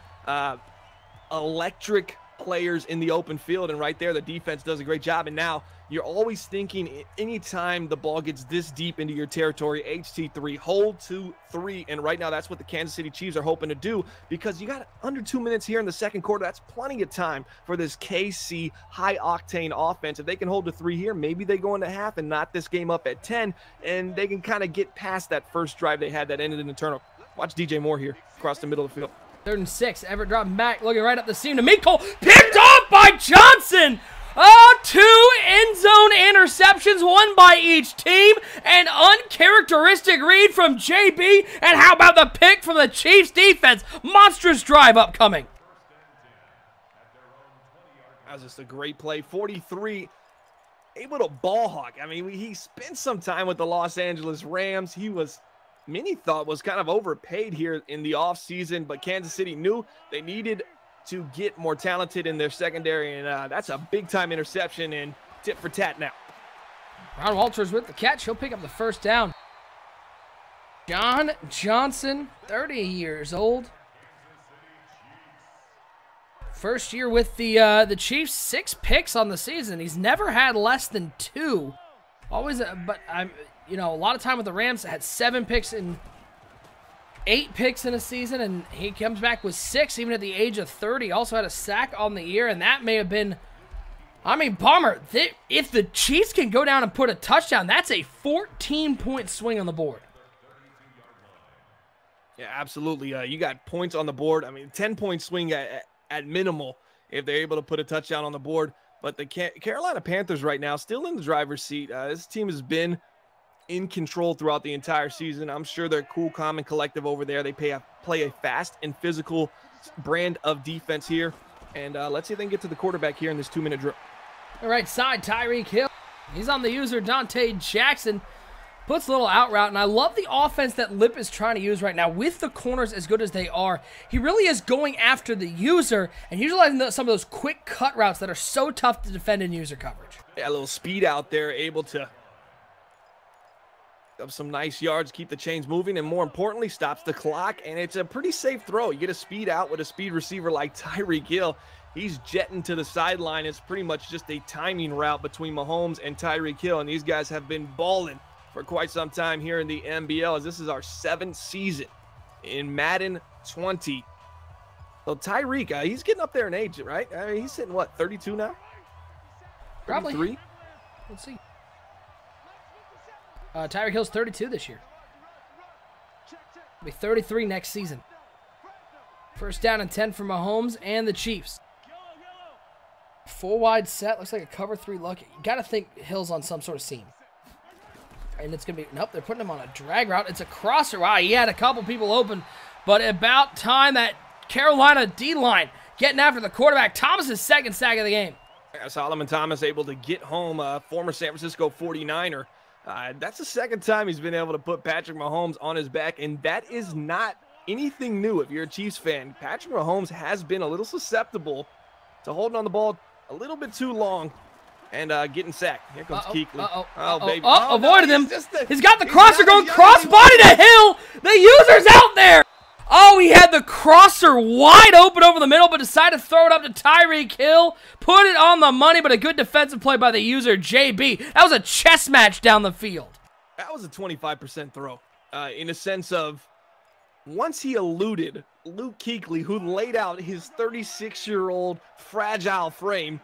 electric players in the open field. And right there, the defense does a great job. And now you're always thinking anytime the ball gets this deep into your territory, HT3, hold 2-3. And right now, that's what the Kansas City Chiefs are hoping to do because you got under 2 minutes here in the second quarter. That's plenty of time for this KC high-octane offense. If they can hold to 3 here, maybe they go into half and knot this game up at 10, and they can kind of get past that first drive they had that ended in a turnover. Watch DJ Moore here across the middle of the field. 3rd and 6. Everett dropping back, looking right up the seam to Mecole. Picked off by Johnson. Oh, 2 end zone interceptions, 1 by each team. An uncharacteristic read from JB. And how about the pick from the Chiefs defense? Monstrous drive upcoming. That was just a great play. 43, able to ball hawk. I mean, he spent some time with the Los Angeles Rams. He was, many thought was kind of overpaid here in the offseason, but Kansas City knew they needed to get more talented in their secondary, and that's a big-time interception and tip for tat now. Ron Walters with the catch. He'll pick up the first down. John Johnson, 30 years old. First year with the Chiefs, 6 picks on the season. He's never had less than 2. Always, but a lot of time with the Rams, had 7 picks in 8 picks in a season, and he comes back with 6 even at the age of 30. Also had a sack on the year, and that may have been, I mean, Palmer, if the Chiefs can go down and put a touchdown, that's a 14-point swing on the board. Yeah, absolutely. You got points on the board. I mean, 10-point swing at minimal if they're able to put a touchdown on the board. But the Carolina Panthers right now still in the driver's seat. This team has been in control throughout the entire season. I'm sure they're cool, calm, and collective over there. They play a fast and physical brand of defense here. And let's see if they can get to the quarterback here in this 2-minute drill. All right, side, Tyreek Hill. He's on the user, Dante Jackson. Puts a little out route, and I love the offense that Lip is trying to use right now. With the corners as good as they are, he really is going after the user and utilizing some of those quick cut routes that are so tough to defend in user coverage. Yeah, a little speed out there, able to up some nice yards, keep the chains moving, and more importantly, stops the clock, and it's a pretty safe throw. You get a speed out with a speed receiver like Tyreek Hill. He's jetting to the sideline. It's pretty much just a timing route between Mahomes and Tyreek Hill, and these guys have been balling for quite some time here in the NBL, as this is our 7th season in Madden 20. So Tyreek, he's getting up there in age, right? I mean, he's sitting, what, 32 now? Probably. 33? Let's see. Tyreek Hill's 32 this year. He'll be 33 next season. First down and 10 for Mahomes and the Chiefs. 4 wide set. Looks like a cover 3 look. You got to think Hill's on some sort of seam. And it's going to be, nope, they're putting him on a drag route. It's a crosser. Wow, he had a couple people open. But about time that Carolina D-line getting after the quarterback. Thomas's 2nd sack of the game. Solomon Thomas able to get home, former San Francisco 49er. That's the 2nd time he's been able to put Patrick Mahomes on his back, and that is not anything new if you're a Chiefs fan. Patrick Mahomes has been a little susceptible to holding on the ball a little bit too long and getting sacked. Here comes Kuechly. Baby. Avoided him. He's got the he's crosser going crossbody to Hill. The user's out there. Oh, he had the crosser wide open over the middle, but decided to throw it up to Tyreek Hill. Put it on the money, but a good defensive play by the user, JB. That was a chess match down the field. That was a 25% throw in a sense of once he eluded Luke Kuechly, who laid out his 36-year-old fragile frame,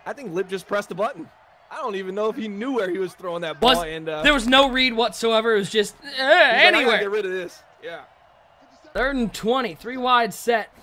I think Lip just pressed the button. I don't even know if he knew where he was throwing that ball. There was no read whatsoever. It was just anywhere. Like, get rid of this. Yeah. 3rd and 20, 3 wide set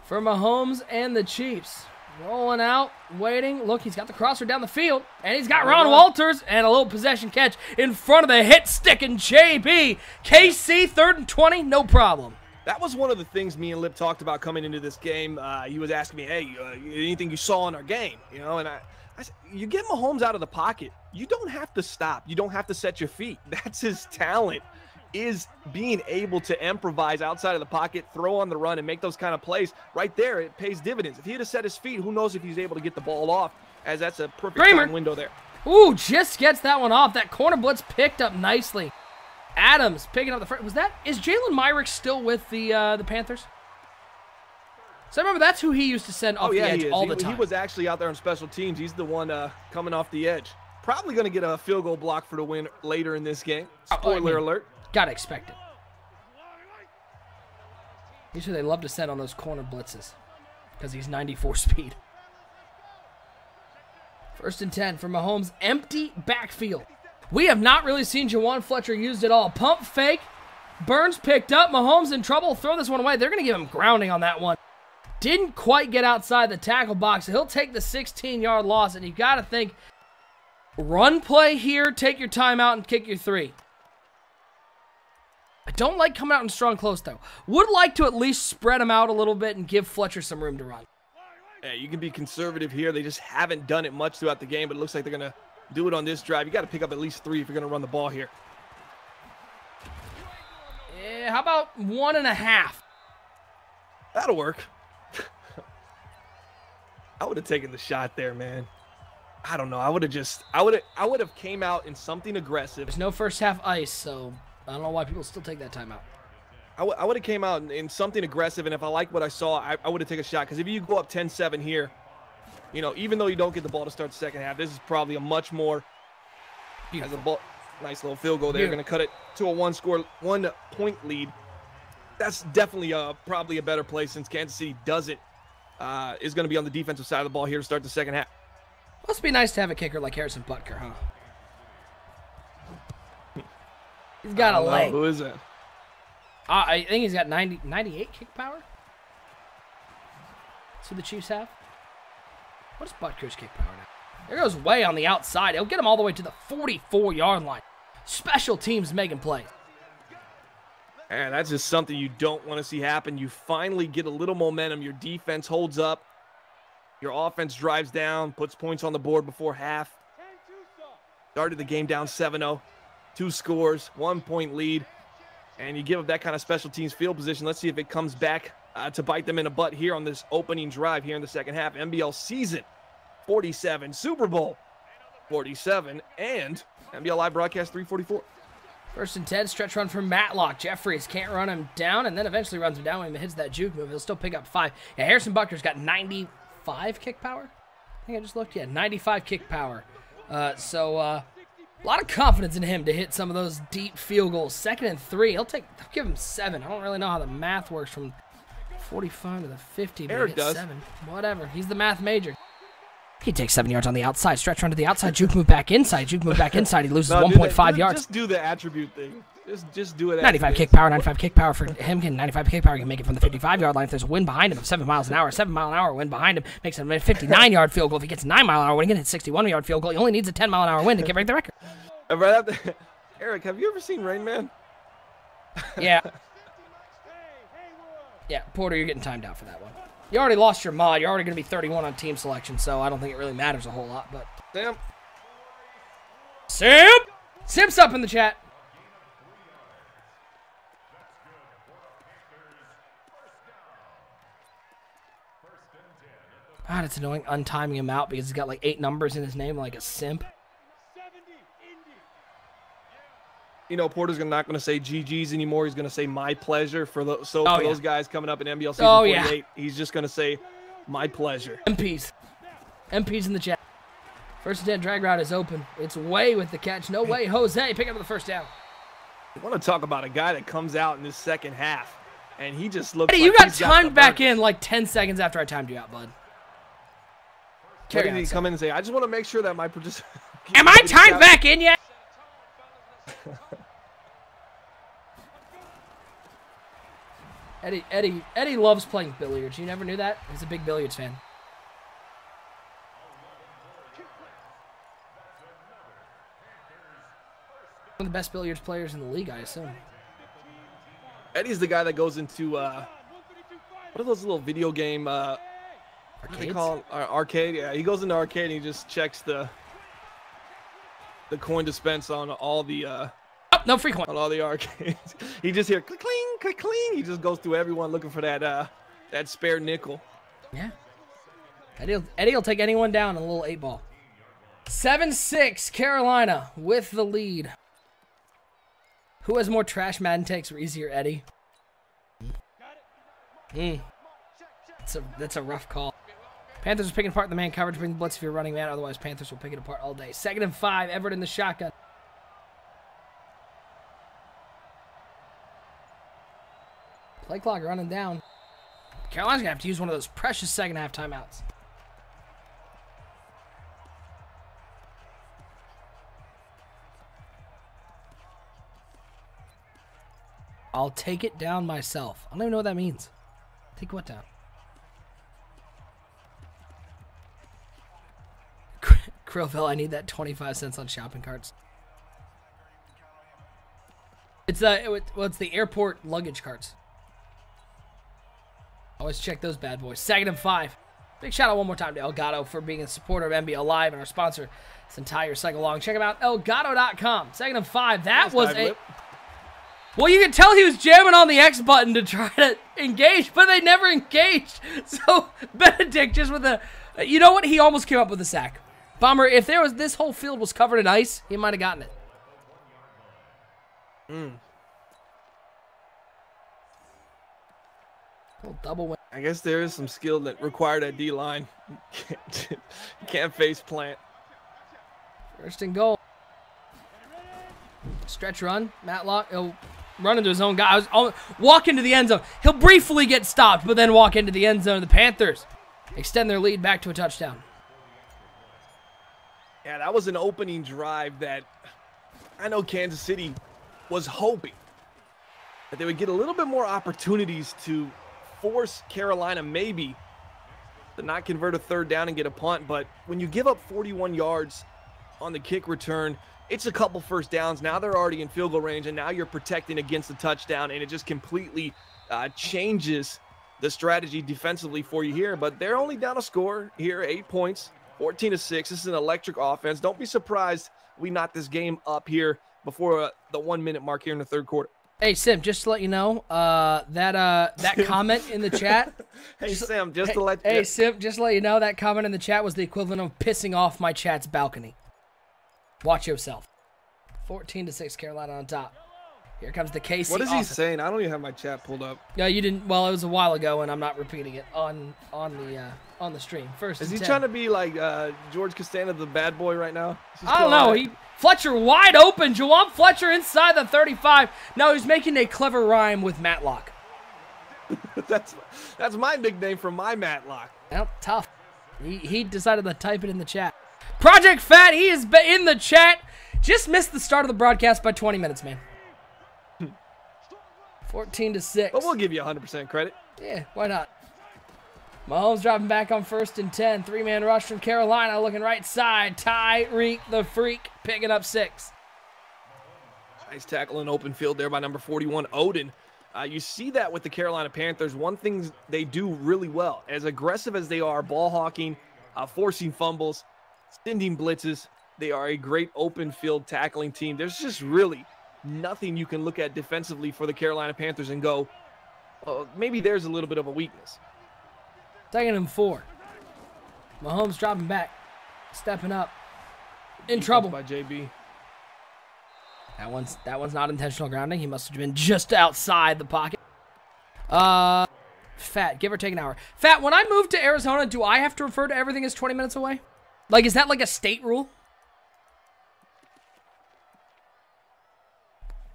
for Mahomes and the Chiefs. Rolling out, waiting. Look, he's got the crosser down the field, and he's got Ron Walters and a little possession catch in front of the hit stick and JB. KC, 3rd and 20, no problem. That was one of the things me and Lip talked about coming into this game. He was asking me, hey, anything you saw in our game? You know, and I said, you get Mahomes out of the pocket. You don't have to stop. You don't have to set your feet. That's his talent, is being able to improvise outside of the pocket, throw on the run, and make those kind of plays. Right there, it pays dividends. If he had set his feet, who knows if he's able to get the ball off, as that's a perfect time window there. Ooh, just gets that one off. That corner blitz picked up nicely. Adams picking up the front. Is Jalen Myrick still with the Panthers? So I remember that's who he used to send off the edge all the time. He was actually out there on special teams. He's the one coming off the edge. Probably going to get a field goal block for the win later in this game. Spoiler alert. Gotta expect it. Usually they love to send on those corner blitzes because he's 94 speed. 1st and 10 for Mahomes. Empty backfield. We have not really seen Juwan Fletcher used at all. Pump fake. Burns picked up. Mahomes in trouble. Throw this one away. They're going to give him grounding on that one. Didn't quite get outside the tackle box. He'll take the 16-yard loss, and you got to think, run play here, take your time out, and kick your 3. I don't like coming out in strong close, though. Would like to at least spread him out a little bit and give Fletcher some room to run. Yeah, you can be conservative here. They just haven't done it much throughout the game, but it looks like they're going to do it on this drive. You got to pick up at least 3 if you're going to run the ball here. Yeah, how about 1.5? That'll work. I would have taken the shot there, man. I don't know. I would have came out in something aggressive. There's no first half ice, so I don't know why people still take that timeout. I would have came out in something aggressive, and if I like what I saw, I would have taken a shot. Because if you go up 10-7 here, you know, even though you don't get the ball to start the second half, this is probably a much more Nice little field goal there. Going to cut it to a 1-point lead. That's definitely probably a better play since Kansas City is going to be on the defensive side of the ball here to start the second half. Must be nice to have a kicker like Harrison Butker, huh? He's got a leg. Who is that? I think he's got 98 kick power. That's who the Chiefs have. What is Butker's kick power now? There goes way on the outside. He'll get him all the way to the 44-yard line. Special teams making plays. And that's just something you don't want to see happen. You finally get a little momentum. Your defense holds up. Your offense drives down, puts points on the board before half. Started the game down 7-0. 2 scores, 1-point lead. And you give up that kind of special teams field position. Let's see if it comes back to bite them in the butt here on this opening drive here in the second half. NBL season 47, Super Bowl 47, and NBL Live broadcast 344. 1st and 10, stretch run from Matlock. Jeffries can't run him down, and then eventually runs him down when he hits that juke move. He'll still pick up 5. Yeah, Harrison Butker's got 95 kick power. I think I just looked. Yeah, 95 kick power. A lot of confidence in him to hit some of those deep field goals. 2nd and 3. He'll give him 7. I don't really know how the math works from 45 to the 50. But Eric does. 7. Whatever. He's the math major. He takes 7 yards on the outside. Stretch run to the outside. Juke move back inside. Juke move back inside. He loses 1.5 yards. Just do the attribute thing. Just do it. 95 kick power. 95 kick power for him. 95 kick power. He can make it from the 55-yard line if there's a wind behind him of 7 miles an hour. 7-mile-an-hour wind behind him makes it a 59-yard field goal. If he gets a 9-mile-an-hour wind, he can hit 61-yard field goal. He only needs a 10-mile-an-hour wind to break the record. Right after, Eric, have you ever seen Rain Man? Yeah. Yeah, Porter, you're getting timed out for that one. You already lost your mod. You're already going to be 31 on team selection, so I don't think it really matters a whole lot. But Simp's up in the chat. God, it's annoying untiming him out because he's got like 8 numbers in his name, like a simp. You know, Porter's not going to say GG's anymore. He's going to say my pleasure for those guys coming up in NBL season 48. Yeah. He's just going to say my pleasure. MPs in the chat. 1st and 10 drag route is open. It's Way with the catch. No way, Jose. Pick up the 1st down. I want to talk about a guy that comes out in this second half, and he just looks Eddie, like you got timed back in like 10 seconds after I timed you out, bud. What did he come in and say? I just want to make sure that my participant. Am I timed back in yet? Eddie loves playing billiards. You never knew that? He's a big billiards fan. One of the best billiards players in the league, I assume. Eddie's the guy that goes into what are those little video game what do they call it? Arcade? Yeah, he goes into arcade and he just checks the coin dispense on all the no free coin on all the arcades. He just hear click cling, click cling. He just goes through everyone looking for that spare nickel. Yeah. Eddie will take anyone down in a little 8-ball. 7-6 Carolina with the lead. Who has more trash Madden takes, Reezy or Eddie? That's a rough call. Panthers are picking apart the man coverage. Bring the blitz if you're running man. Otherwise, Panthers will pick it apart all day. 2nd and 5. Everett in the shotgun. Play clock running down. Carolina's going to have to use one of those precious second half timeouts. I'll take it down myself. I don't even know what that means. Take what down? Crowville, I need that 25 cents on shopping carts. It's the airport luggage carts. Always check those bad boys. 2nd and 5. Big shout out one more time to Elgato for being a supporter of NBL Live and our sponsor this entire cycle long. Check them out, elgato.com. 2nd and 5. That was a... Well, you can tell he was jamming on the X button to try to engage, but they never engaged. So Benedict just with a... You know what? He almost came up with a sack. Bomber, if this whole field was covered in ice, he might have gotten it. Double win. I guess there is some skill that required at D-line. Can't face plant. 1st and goal. Stretch run. Matlock. He'll run into his own guy. Walk into the end zone. He'll briefly get stopped, but then walk into the end zone. The Panthers extend their lead back to a touchdown. Yeah, that was an opening drive that I know Kansas City was hoping that they would get a little bit more opportunities to force Carolina maybe to not convert a third down and get a punt. But when you give up 41 yards on the kick return, it's a couple first downs. Now they're already in field goal range, and now you're protecting against the touchdown, and it just completely changes the strategy defensively for you here. But they're only down a score here, 8 points, 14-6. This is an electric offense. Don't be surprised we knock this game up here before the 1 minute mark here in the third quarter. Hey, Sim, just to let you know, that comment in the chat. Hey, Sim, just to let you know, that comment in the chat was the equivalent of pissing off my chat's balcony. Watch yourself. 14-6, Carolina on top. Here comes the KC. What is he saying? I don't even have my chat pulled up. Yeah, you didn't. Well, it was a while ago, and I'm not repeating it on the stream. First, is he trying to be like George Costanza, the bad boy, right now? I don't know. Fletcher wide open. Jawan Fletcher inside the 35. No, he's making a clever rhyme with Matlock. that's my nickname for my Matlock. Well, tough. He decided to type it in the chat. Project Fat, he is in the chat. Just missed the start of the broadcast by 20 minutes, man. 14-6. But we'll give you 100% credit. Yeah, why not? Mahomes dropping back on 1st and 10. 3-man rush from Carolina, looking right side. Tyreek the Freak picking up 6. Nice tackle in open field there by number 41, Odin. You see that with the Carolina Panthers. One thing they do really well, as aggressive as they are, ball hawking, forcing fumbles, sending blitzes, they are a great open field tackling team. There's just really nothing you can look at defensively for the Carolina Panthers and go, maybe there's a little bit of a weakness. 2nd and 4. Mahomes dropping back, stepping up, in trouble by JB. That one's not intentional grounding. He must have been just outside the pocket. Fat, give or take an hour. Fat, when I move to Arizona, do I have to refer to everything as 20 minutes away? Like, is that like a state rule?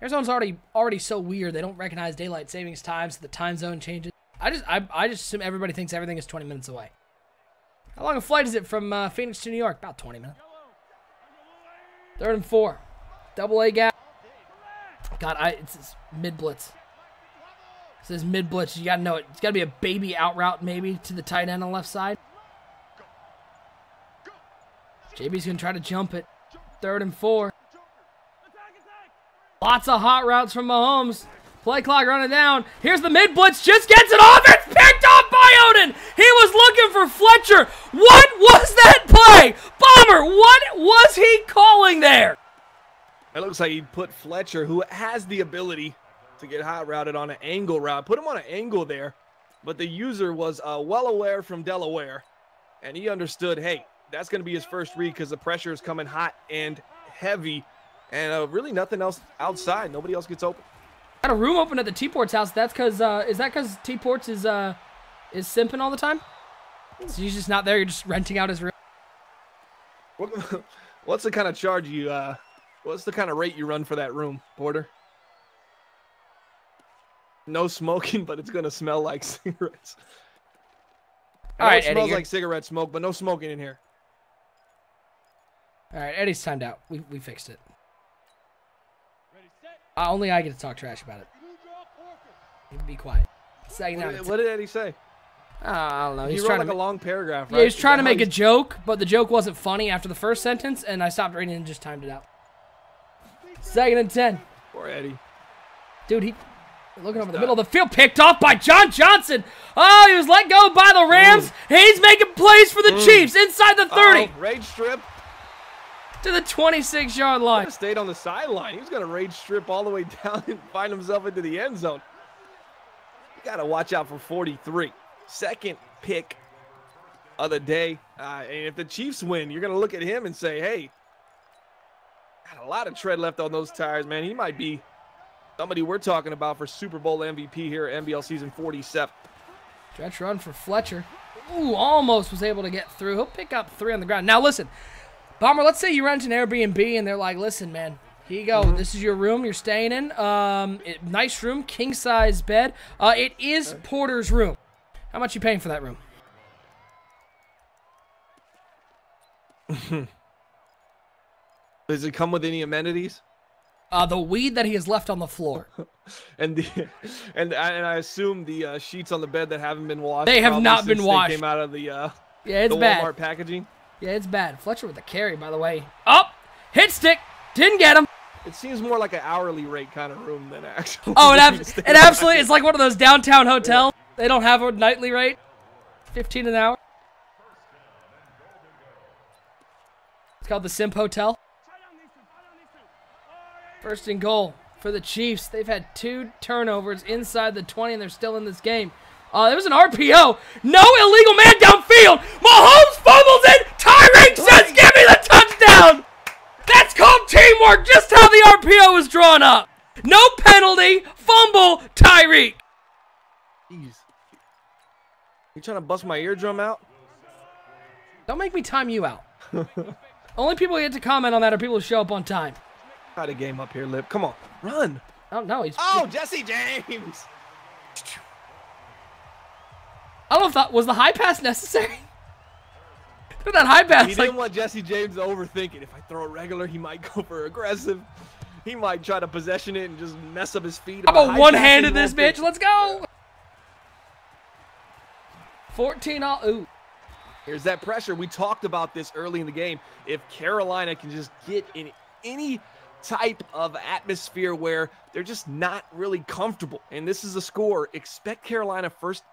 Arizona's already so weird. They don't recognize daylight savings time, so the time zone changes. I just assume everybody thinks everything is 20 minutes away. How long a flight is it from Phoenix to New York? About 20 minutes. 3rd and 4. Double A gap. God, it's mid-blitz. It says mid-blitz. You got to know it. It's got to be a baby out route maybe to the tight end on the left side. JB's going to try to jump it. 3rd and 4. Lots of hot routes from Mahomes. Play clock running down. Here's the mid-blitz. Just gets it off. It's picked off by Odin. He was looking for Fletcher. What was that play? Bomber, what was he calling there? It looks like he put Fletcher, who has the ability to get hot routed on an angle route. Put him on an angle there. But the user was well aware from Delaware. And he understood, hey, that's going to be his first read because the pressure is coming hot and heavy. And really nothing else outside. Nobody else gets open. Got a room open at the T-Port's house. That's because, is that because T-Port's is simping all the time? So he's just not there. You're just renting out his room. What's the kind of charge you, what's the kind of rate you run for that room, Porter? No smoking, but it's going to smell like cigarettes. All right, it smells like cigarette smoke, but no smoking in here. All right, Eddie's timed out. We fixed it. Only I get to talk trash about it. Be quiet. What did Eddie say? I don't know. He wrote like a long paragraph, right? Yeah, he was trying to make a joke, but the joke wasn't funny after the first sentence, and I stopped reading and just timed it out. 2nd and 10. Poor Eddie. Dude, looking over the middle of the field, picked off by John Johnson. Oh, he was let go by the Rams. He's making plays for the Chiefs inside the 30. Rage strip. To the 26-yard line. Stayed on the sideline. He was going to rage strip all the way down and find himself into the end zone. You got to watch out for 43. 2nd pick of the day. And if the Chiefs win, you're going to look at him and say, hey, got a lot of tread left on those tires, man. He might be somebody we're talking about for Super Bowl MVP here at NBL Season 47. Stretch run for Fletcher. Ooh, almost was able to get through. He'll pick up 3 on the ground. Now, listen. Bomber, let's say you rent an Airbnb and they're like, listen, man, Here you go. This is your room you're staying in. Nice room, king-size bed. It is Porter's room. How much you paying for that room? Does it come with any amenities? The weed that he has left on the floor. and I assume the sheets on the bed that haven't been washed. They have not been washed. They came out of the it's the bad. Walmart packaging. Yeah, it's bad. Fletcher with the carry, by the way. Up, hit stick, didn't get him. It seems more like an hourly rate kind of room than actually. Oh, it absolutely. It's like one of those downtown hotels. Yeah. They don't have a nightly rate. $15 an hour. It's called the Simp Hotel. First and goal for the Chiefs. They've had 2 turnovers inside the 20, and they're still in this game. There was an RPO. No illegal man downfield. Mahomes fumbles it. Tyreek says, give me the touchdown. That's called teamwork, just how the RPO was drawn up. No penalty. Fumble, Tyreek. Jeez. You trying to bust my eardrum out? Don't make me time you out. Only people who get to comment on that are people who show up on time. Try the game up here, Lip. Come on. Run. Oh, no. Jesse James. I don't know if that was the high pass necessary. That high pass. He didn't want Jesse James to overthink it. If I throw it regular, he might go for aggressive. He might try to possession it and just mess up his feet. How about one-handed this bitch? Let's go. 14 all. Ooh. Here's that pressure. We talked about this early in the game. If Carolina can just get in any type of atmosphere where they're just not really comfortable, and this is a score, expect Carolina first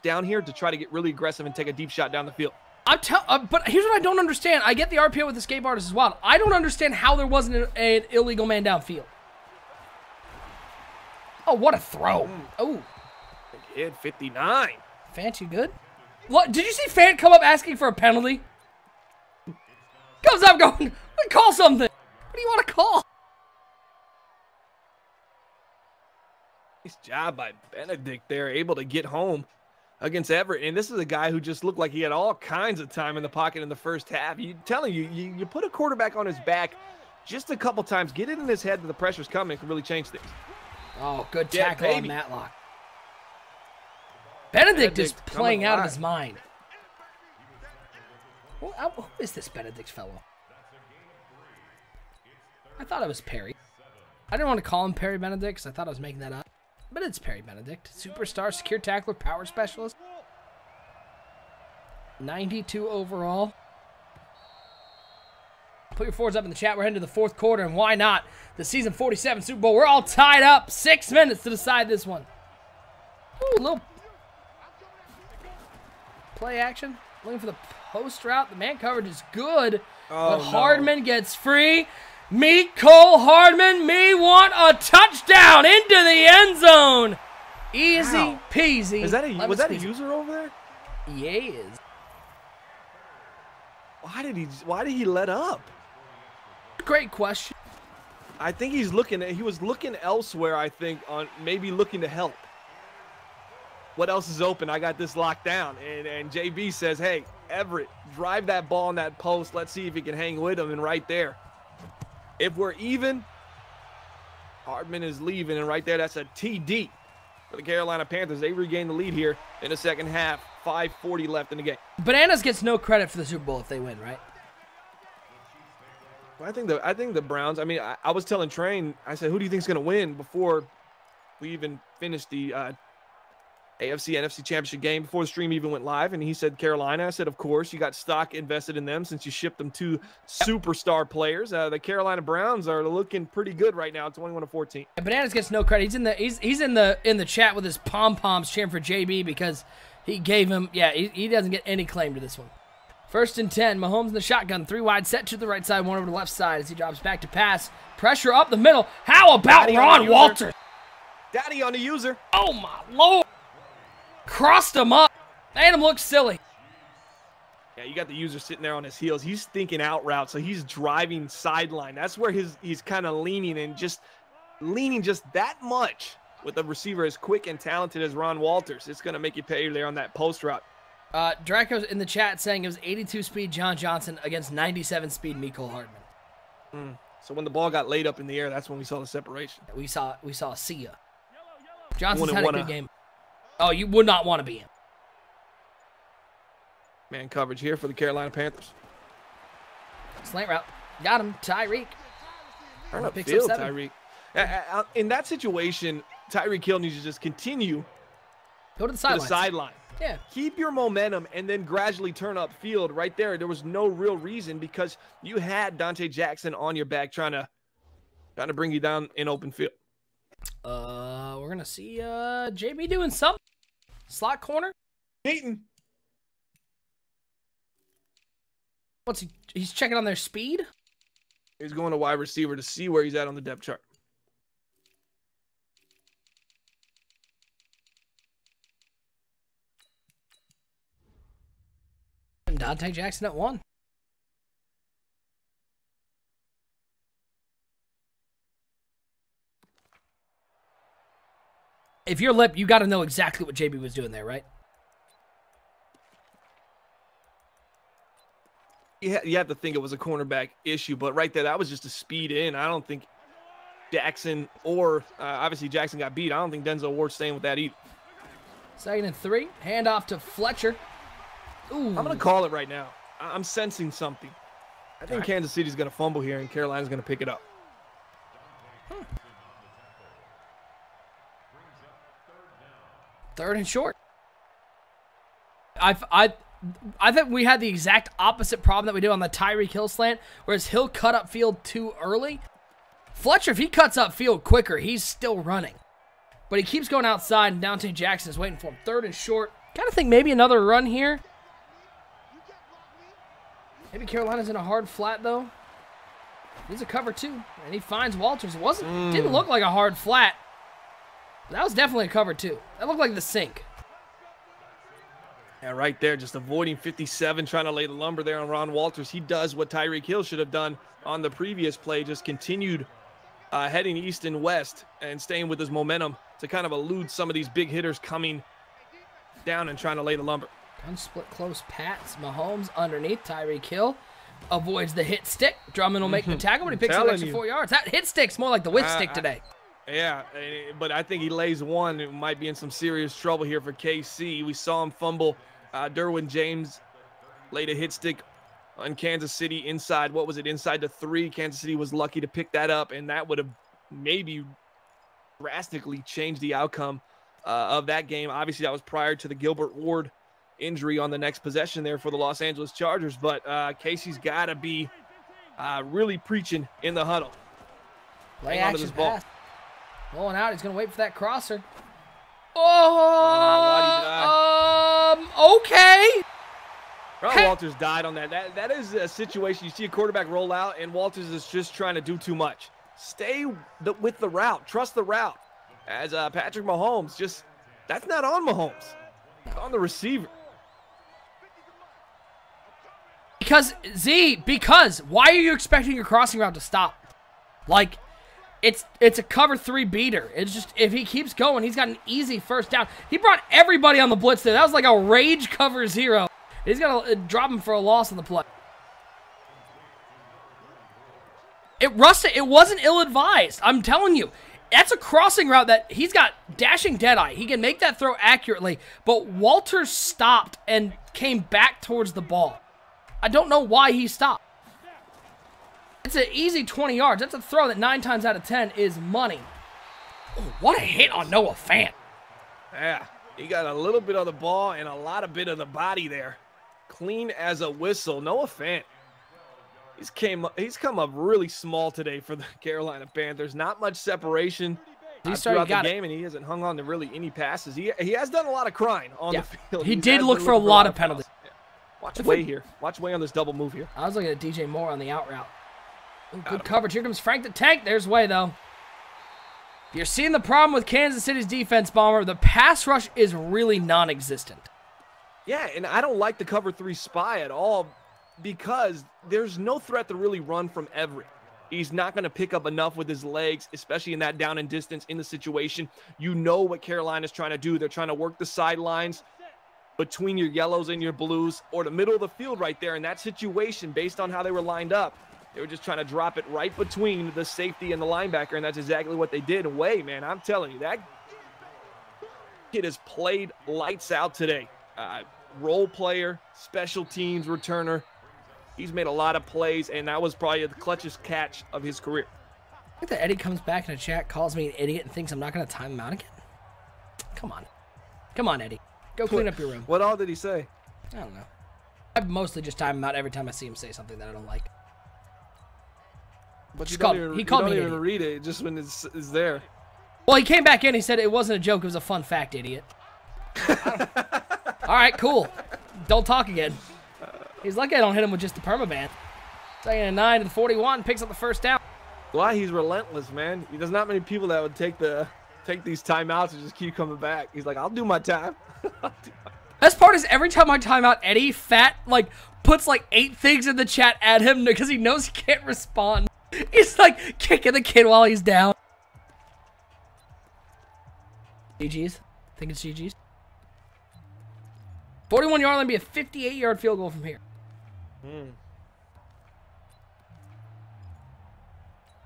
down here to try to get really aggressive and take a deep shot down the field. But here's what I don't understand. I get the RPO with escape artist as well. I don't understand how there wasn't an illegal man downfield. Oh, what a throw. Oh. He hit 59. Fant, you good? What, did you see Fant come up asking for a penalty? Comes up going, call something. What do you want to call? Nice job by Benedict there, able to get home against Everett. And this is a guy who just looked like he had all kinds of time in the pocket in the first half. You put a quarterback on his back just a couple times, get it in his head that the pressure's coming, it can really change things. Oh, good tackle on Matlock. Benedict is playing out of his mind. Who is this Benedict fellow? I thought it was Perry. I didn't want to call him Perry Benedict because I thought I was making that up. But it's Perry Benedict. Superstar, secure tackler, power specialist. 92 overall. Put your fours up in the chat. We're heading to the fourth quarter, and why not? The season 47 Super Bowl. We're all tied up. 6 minutes to decide this one. Ooh, a little play action. Looking for the post route. The man coverage is good, but Hardman gets free. Cole Hardman, want a touchdown into the end zone. Easy peasy. Was that a user over there? Yes. Why did he let up? Great question. I think he was looking elsewhere, I think, on maybe looking to help. What else is open? I got this locked down. And JB says, hey, Everett, drive that ball on that post. Let's see if he can hang with him. And right there, if we're even, Hardman is leaving. And right there, that's a TD for the Carolina Panthers. They regain the lead here in the second half. 5:40 left in the game. Bananas gets no credit for the Super Bowl if they win, right? Well, I think the Browns, I mean, I was telling Train, I said, who do you think is going to win before we even finished the AFC, NFC Championship game, before the stream even went live? And he said Carolina. I said, of course, you got stock invested in them since you shipped them 2 superstar players. The Carolina Browns are looking pretty good right now, 21-14. Bananas gets no credit. He's in the chat with his pom-poms cheering for JB because he gave him, he doesn't get any claim to this one. First and 10, Mahomes in the shotgun, 3 wide, set to the right side, 1 over to the left side as he drops back to pass. Pressure up the middle. How about Ron Walters? Daddy on the user. Oh, my Lord. Crossed him up. Made him look silly. Yeah, you got the user sitting there on his heels. He's thinking out route, so he's driving sideline. That's where he's kind of leaning and just leaning just that much with a receiver as quick and talented as Ron Walters. It's going to make you pay there on that post route. Draco's in the chat saying it was 82 speed John Johnson against 97 speed Mecole Hardman. So when the ball got laid up in the air, that's when we saw the separation. We saw a see ya. Johnson's had a Wouldn't good game. Oh, you would not want to be him. Man coverage here for the Carolina Panthers. Slant route. Got him. Tyreek. Turn up Picks field, up 7. Tyreek. In that situation, Tyreek Hill needs to just continue Go to the to the sideline. sideline. Yeah. Keep your momentum and then gradually turn up field. Right there, there was no real reason because you had Dante Jackson on your back trying to bring you down in open field. We're gonna see JB doing something. Slot corner. Dayton. What's he? He's checking on their speed. He's going to wide receiver to see where he's at on the depth chart. And Dante Jackson at 1. If you're Lip, you got to know exactly what JB was doing there, right? You have to think it was a cornerback issue, but right there, that was just a speed in. I don't think Jackson or obviously Jackson got beat. I don't think Denzel Ward's staying with that either. 2nd and 3. Handoff to Fletcher. Ooh. I'm going to call it right now. I'm sensing something. I think Kansas City's going to fumble here, and Carolina's going to pick it up. Third and short. I think we had the exact opposite problem that we did on the Tyreek Hill slant, whereas Hill cut up field too early. Fletcher, if he cuts up field quicker, he's still running. But he keeps going outside, and Dante Jackson is waiting for him. 3rd and short. Kind of think maybe another run here. Maybe Carolina's in a hard flat, though. He's a cover 2, and he finds Walters. Didn't look like a hard flat. But that was definitely a cover 2. That looked like the sink. Yeah, right there, just avoiding 57, trying to lay the lumber there on Ron Walters. He does what Tyreek Hill should have done on the previous play, just continued heading east and west and staying with his momentum to kind of elude some of these big hitters coming down and trying to lay the lumber. Gun split close Pats. Mahomes underneath. Tyreek Hill avoids the hit stick. Drummond will make the tackle, but he picks up an extra 4 yards. That hit stick's more like the whip stick today. Yeah, but I think he lays one. It might be in some serious trouble here for KC. We saw him fumble. Derwin James laid a hit stick on Kansas City inside. What was it? Inside the 3. Kansas City was lucky to pick that up, and that would have maybe drastically changed the outcome of that game. Obviously, that was prior to the Gilbert Ward injury on the next possession there for the Los Angeles Chargers. But Casey's got to be really preaching in the huddle. Play Hang on to action this ball. pass. Rolling out. He's going to wait for that crosser. Okay. Ron Walters died on that. That is a situation. You see a quarterback roll out, and Walters is just trying to do too much. Stay with the route. Trust the route. As Patrick Mahomes, that's not on Mahomes. It's on the receiver. Because why are you expecting your crossing route to stop? Like, it's a cover 3 beater. It's just, if he keeps going, he's got an easy first down. He brought everybody on the blitz there. That was like a rage cover 0. He's going to drop him for a loss on the play. It wasn't ill-advised. I'm telling you. That's a crossing route that he's got dashing deadeye. He can make that throw accurately, but Walters stopped and came back towards the ball. I don't know why he stopped. It's an easy 20 yards. That's a throw that 9 times out of 10 is money. Oh, what a hit on Noah Fant. Yeah, he got a little bit of the ball and a lot of bit of the body there. Clean as a whistle. Noah Fant. He's come up really small today for the Carolina Panthers. Not much separation throughout the game, and he hasn't hung on to really any passes. He has done a lot of crying on the field. He did look for a lot of penalties. Yeah. Watch Way here. Watch Way on this double move here. I was looking at DJ Moore on the out route. Ooh, good coverage. Here comes Frank the Tank. There's Way, though. You're seeing the problem with Kansas City's defense, Bomber. The pass rush is really non-existent. Yeah, and I don't like the cover 3 spy at all because there's no threat to really run from Everett. He's not going to pick up enough with his legs, especially in that down and distance in the situation. You know what Carolina's trying to do. They're trying to work the sidelines between your yellows and your blues or the middle of the field right there. In that situation, based on how they were lined up, They were just trying to drop it right between the safety and the linebacker, and that's exactly what they did. And Way, man, I'm telling you, that kid has played lights out today. Role player, special teams returner. He's made a lot of plays, and that was probably the clutchest catch of his career. I think that Eddie comes back in the chat, calls me an idiot, and thinks I'm not going to time him out again. Come on. Come on, Eddie. Go clean up your room. What all did he say? I don't know. I mostly just time him out every time I see him say something that I don't like. But He you called don't me even idiot. read it just when it's there. Well, he came back in. He said it wasn't a joke. It was a fun fact, idiot. All right, cool. Don't talk again. He's lucky I don't hit him with just the permaban. 2nd and 9 to the 41. Picks up the first down. Why? He's relentless, man. There's not many people that would take these timeouts and just keep coming back. He's like, I'll do my time. Best part is every time I time out Eddie, Fat, puts 8 things in the chat at him because he knows he can't respond. He's kicking the kid while he's down. GG's. I think it's GG's. 41-yard line, be a 58-yard field goal from here.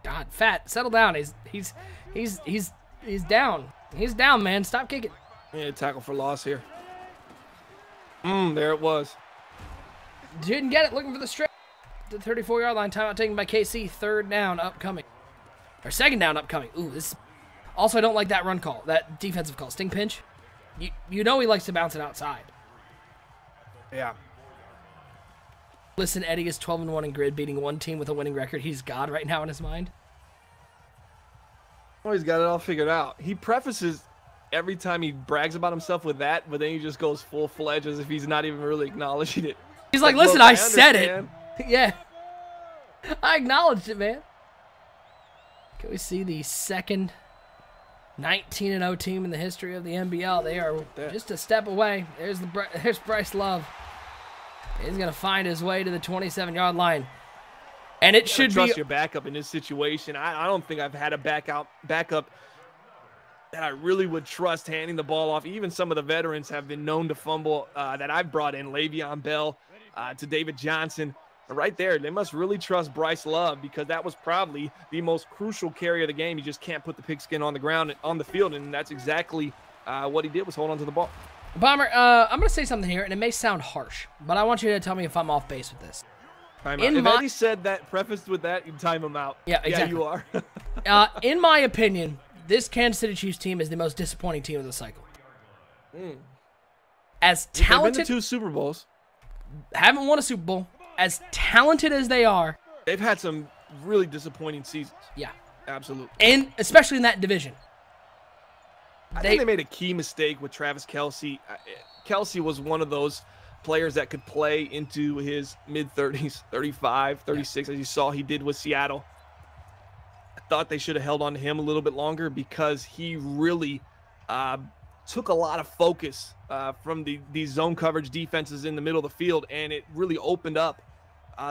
God, Fat, settle down. He's down. He's down, man. Stop kicking. Yeah, tackle for loss here. There it was. Didn't get it. Looking for the straight. The 34-yard line. Timeout taken by KC. 3rd down upcoming. Or 2nd down upcoming. Ooh, this. Also, I don't like that run call. That defensive call. Sting pinch. You know he likes to bounce it outside. Yeah. Listen, Eddie is 12-1 in grid, beating one team with a winning record. He's God right now in his mind. Well, he's got it all figured out. He prefaces every time he brags about himself with that, but then he just goes full-fledged as if he's not even really acknowledging it. He's like, listen, I said it. Yeah. I acknowledged it, man. Can we see the second 19-0 team in the history of the NBL? They are just a step away. There's Bryce Love. He's going to find his way to the 27-yard line. And it should be... Trust your backup in this situation. I don't think I've had a backup that I really would trust handing the ball off. Even some of the veterans have been known to fumble that I've brought in. Le'Veon Bell to David Johnson. Right there, they must really trust Bryce Love because that was probably the most crucial carry of the game. You just can't put the pigskin on the ground, on the field, and that's exactly what he did was hold on to the ball. Bomber, I'm going to say something here, and it may sound harsh, but I want you to tell me if I'm off base with this. If Eddie said that, prefaced with that, you time him out. Yeah, exactly. Yeah, you are. In my opinion, this Kansas City Chiefs team is the most disappointing team of the cycle. As talented... They've been to 2 Super Bowls. Haven't won a Super Bowl. As talented as they are... They've had some really disappointing seasons. Yeah. Absolutely. And especially in that division. I think they made a key mistake with Travis Kelce. Kelce was one of those players that could play into his mid-30s, 35, 36, as you saw he did with Seattle. I thought they should have held on to him a little bit longer because he really took a lot of focus from these zone coverage defenses in the middle of the field, and it really opened up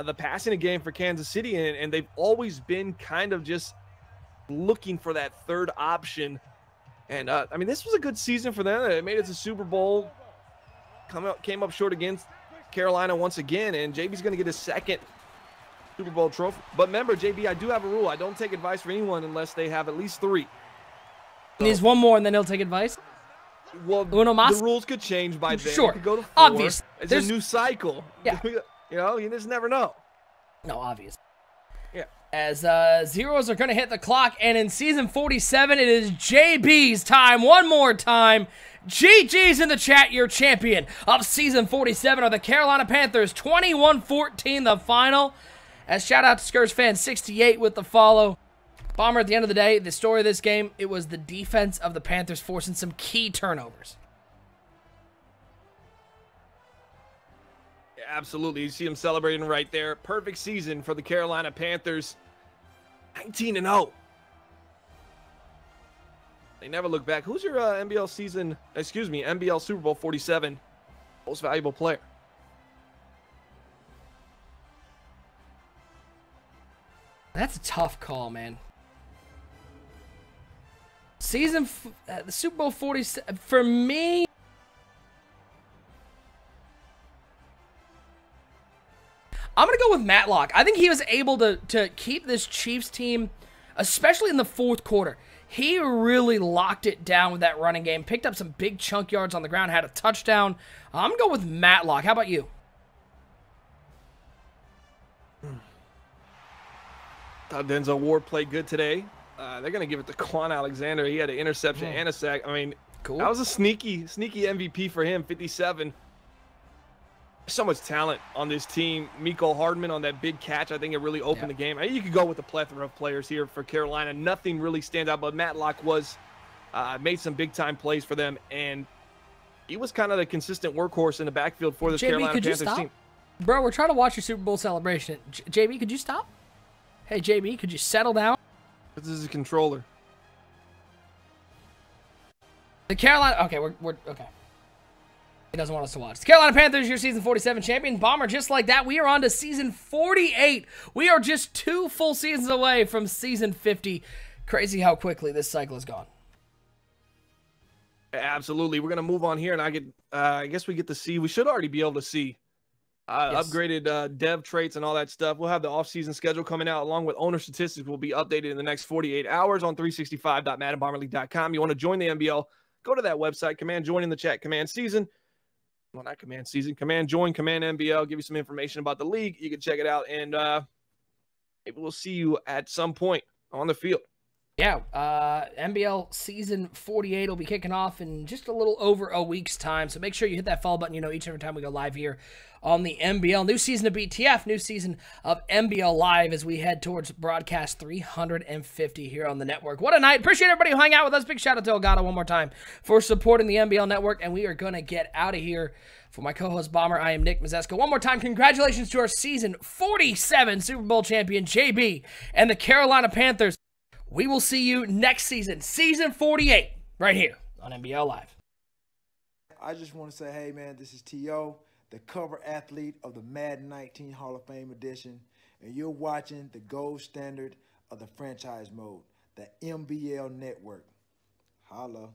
the passing game for Kansas City, and they've always been kind of just looking for that third option. And, I mean, this was a good season for them. They made it to Super Bowl, came up short against Carolina once again, and JB's going to get his 2nd Super Bowl trophy. But remember, JB, I do have a rule. I don't take advice from anyone unless they have at least 3. He needs 1 more, and then he'll take advice? Well, the rules could change by then. Sure. It could go to 4. Obvious. It's a new cycle. Yeah. You know, you just never know. No, obvious. Yeah. As zeros are going to hit the clock, and in season 47, it is JB's time. One more time. GG's in the chat. Your champion of season 47 are the Carolina Panthers. 21-14 the final. As shout out to ScursFan68 with the follow. Bomber, at the end of the day, the story of this game, it was the defense of the Panthers forcing some key turnovers. Yeah, absolutely. You see them celebrating right there. Perfect season for the Carolina Panthers. 19-0. They never look back. Who's your NBL Super Bowl 47 most valuable player? That's a tough call, man. The Super Bowl 47, for me, I'm going to go with Matlock. I think he was able to keep this Chiefs team, especially in the fourth quarter. He really locked it down with that running game, picked up some big chunk yards on the ground, had a touchdown. I'm going to go with Matlock. How about you? Thought Denzel Ward played good today. They're going to give it to Quan Alexander. He had an interception and a sack. I mean, cool. That was a sneaky MVP for him, 57. So much talent on this team. Mecole Hardman on that big catch. I think it really opened the game. I mean, you could go with a plethora of players here for Carolina. Nothing really stands out, but Matlock was made some big-time plays for them, and he was kind of the consistent workhorse in the backfield for this Carolina Panthers team. Bro, we're trying to watch your Super Bowl celebration. JB, could you stop? Hey, JB, could you settle down? This is a controller. The Carolina... Okay, we're okay. He doesn't want us to watch. The Carolina Panthers, your season 47 champion. Bomber, just like that, we are on to season 48. We are just 2 full seasons away from season 50. Crazy how quickly this cycle has gone. Absolutely. We're going to move on here, and I guess we get to see. We should already be able to see upgraded dev traits and all that stuff. We'll have the offseason schedule coming out along with owner statistics will be updated in the next 48 hours on 365.maddenbomberleague.com. You want to join the NBL, go to that website, command join in the chat, command season. Well, not command season, command join, command NBL, give you some information about the league. You can check it out, and maybe we'll see you at some point on the field. Yeah, NBL season 48 will be kicking off in just a little over a week's time, so make sure you hit that follow button, each and every time we go live here on the NBL. New season of BTF, new season of NBL Live as we head towards broadcast 350 here on the network. What a night. Appreciate everybody who hung out with us. Big shout out to Elgato one more time for supporting the NBL network, and we are going to get out of here. For my co-host Bomber, I am Nick Mazzesko. One more time, congratulations to our season 47 Super Bowl champion, JB, and the Carolina Panthers. We will see you next season, season 48, right here on NBL Live. I just want to say, hey, man, this is T.O., the cover athlete of the Madden 19 Hall of Fame edition, and you're watching the gold standard of the franchise mode, the MBL network. Holla.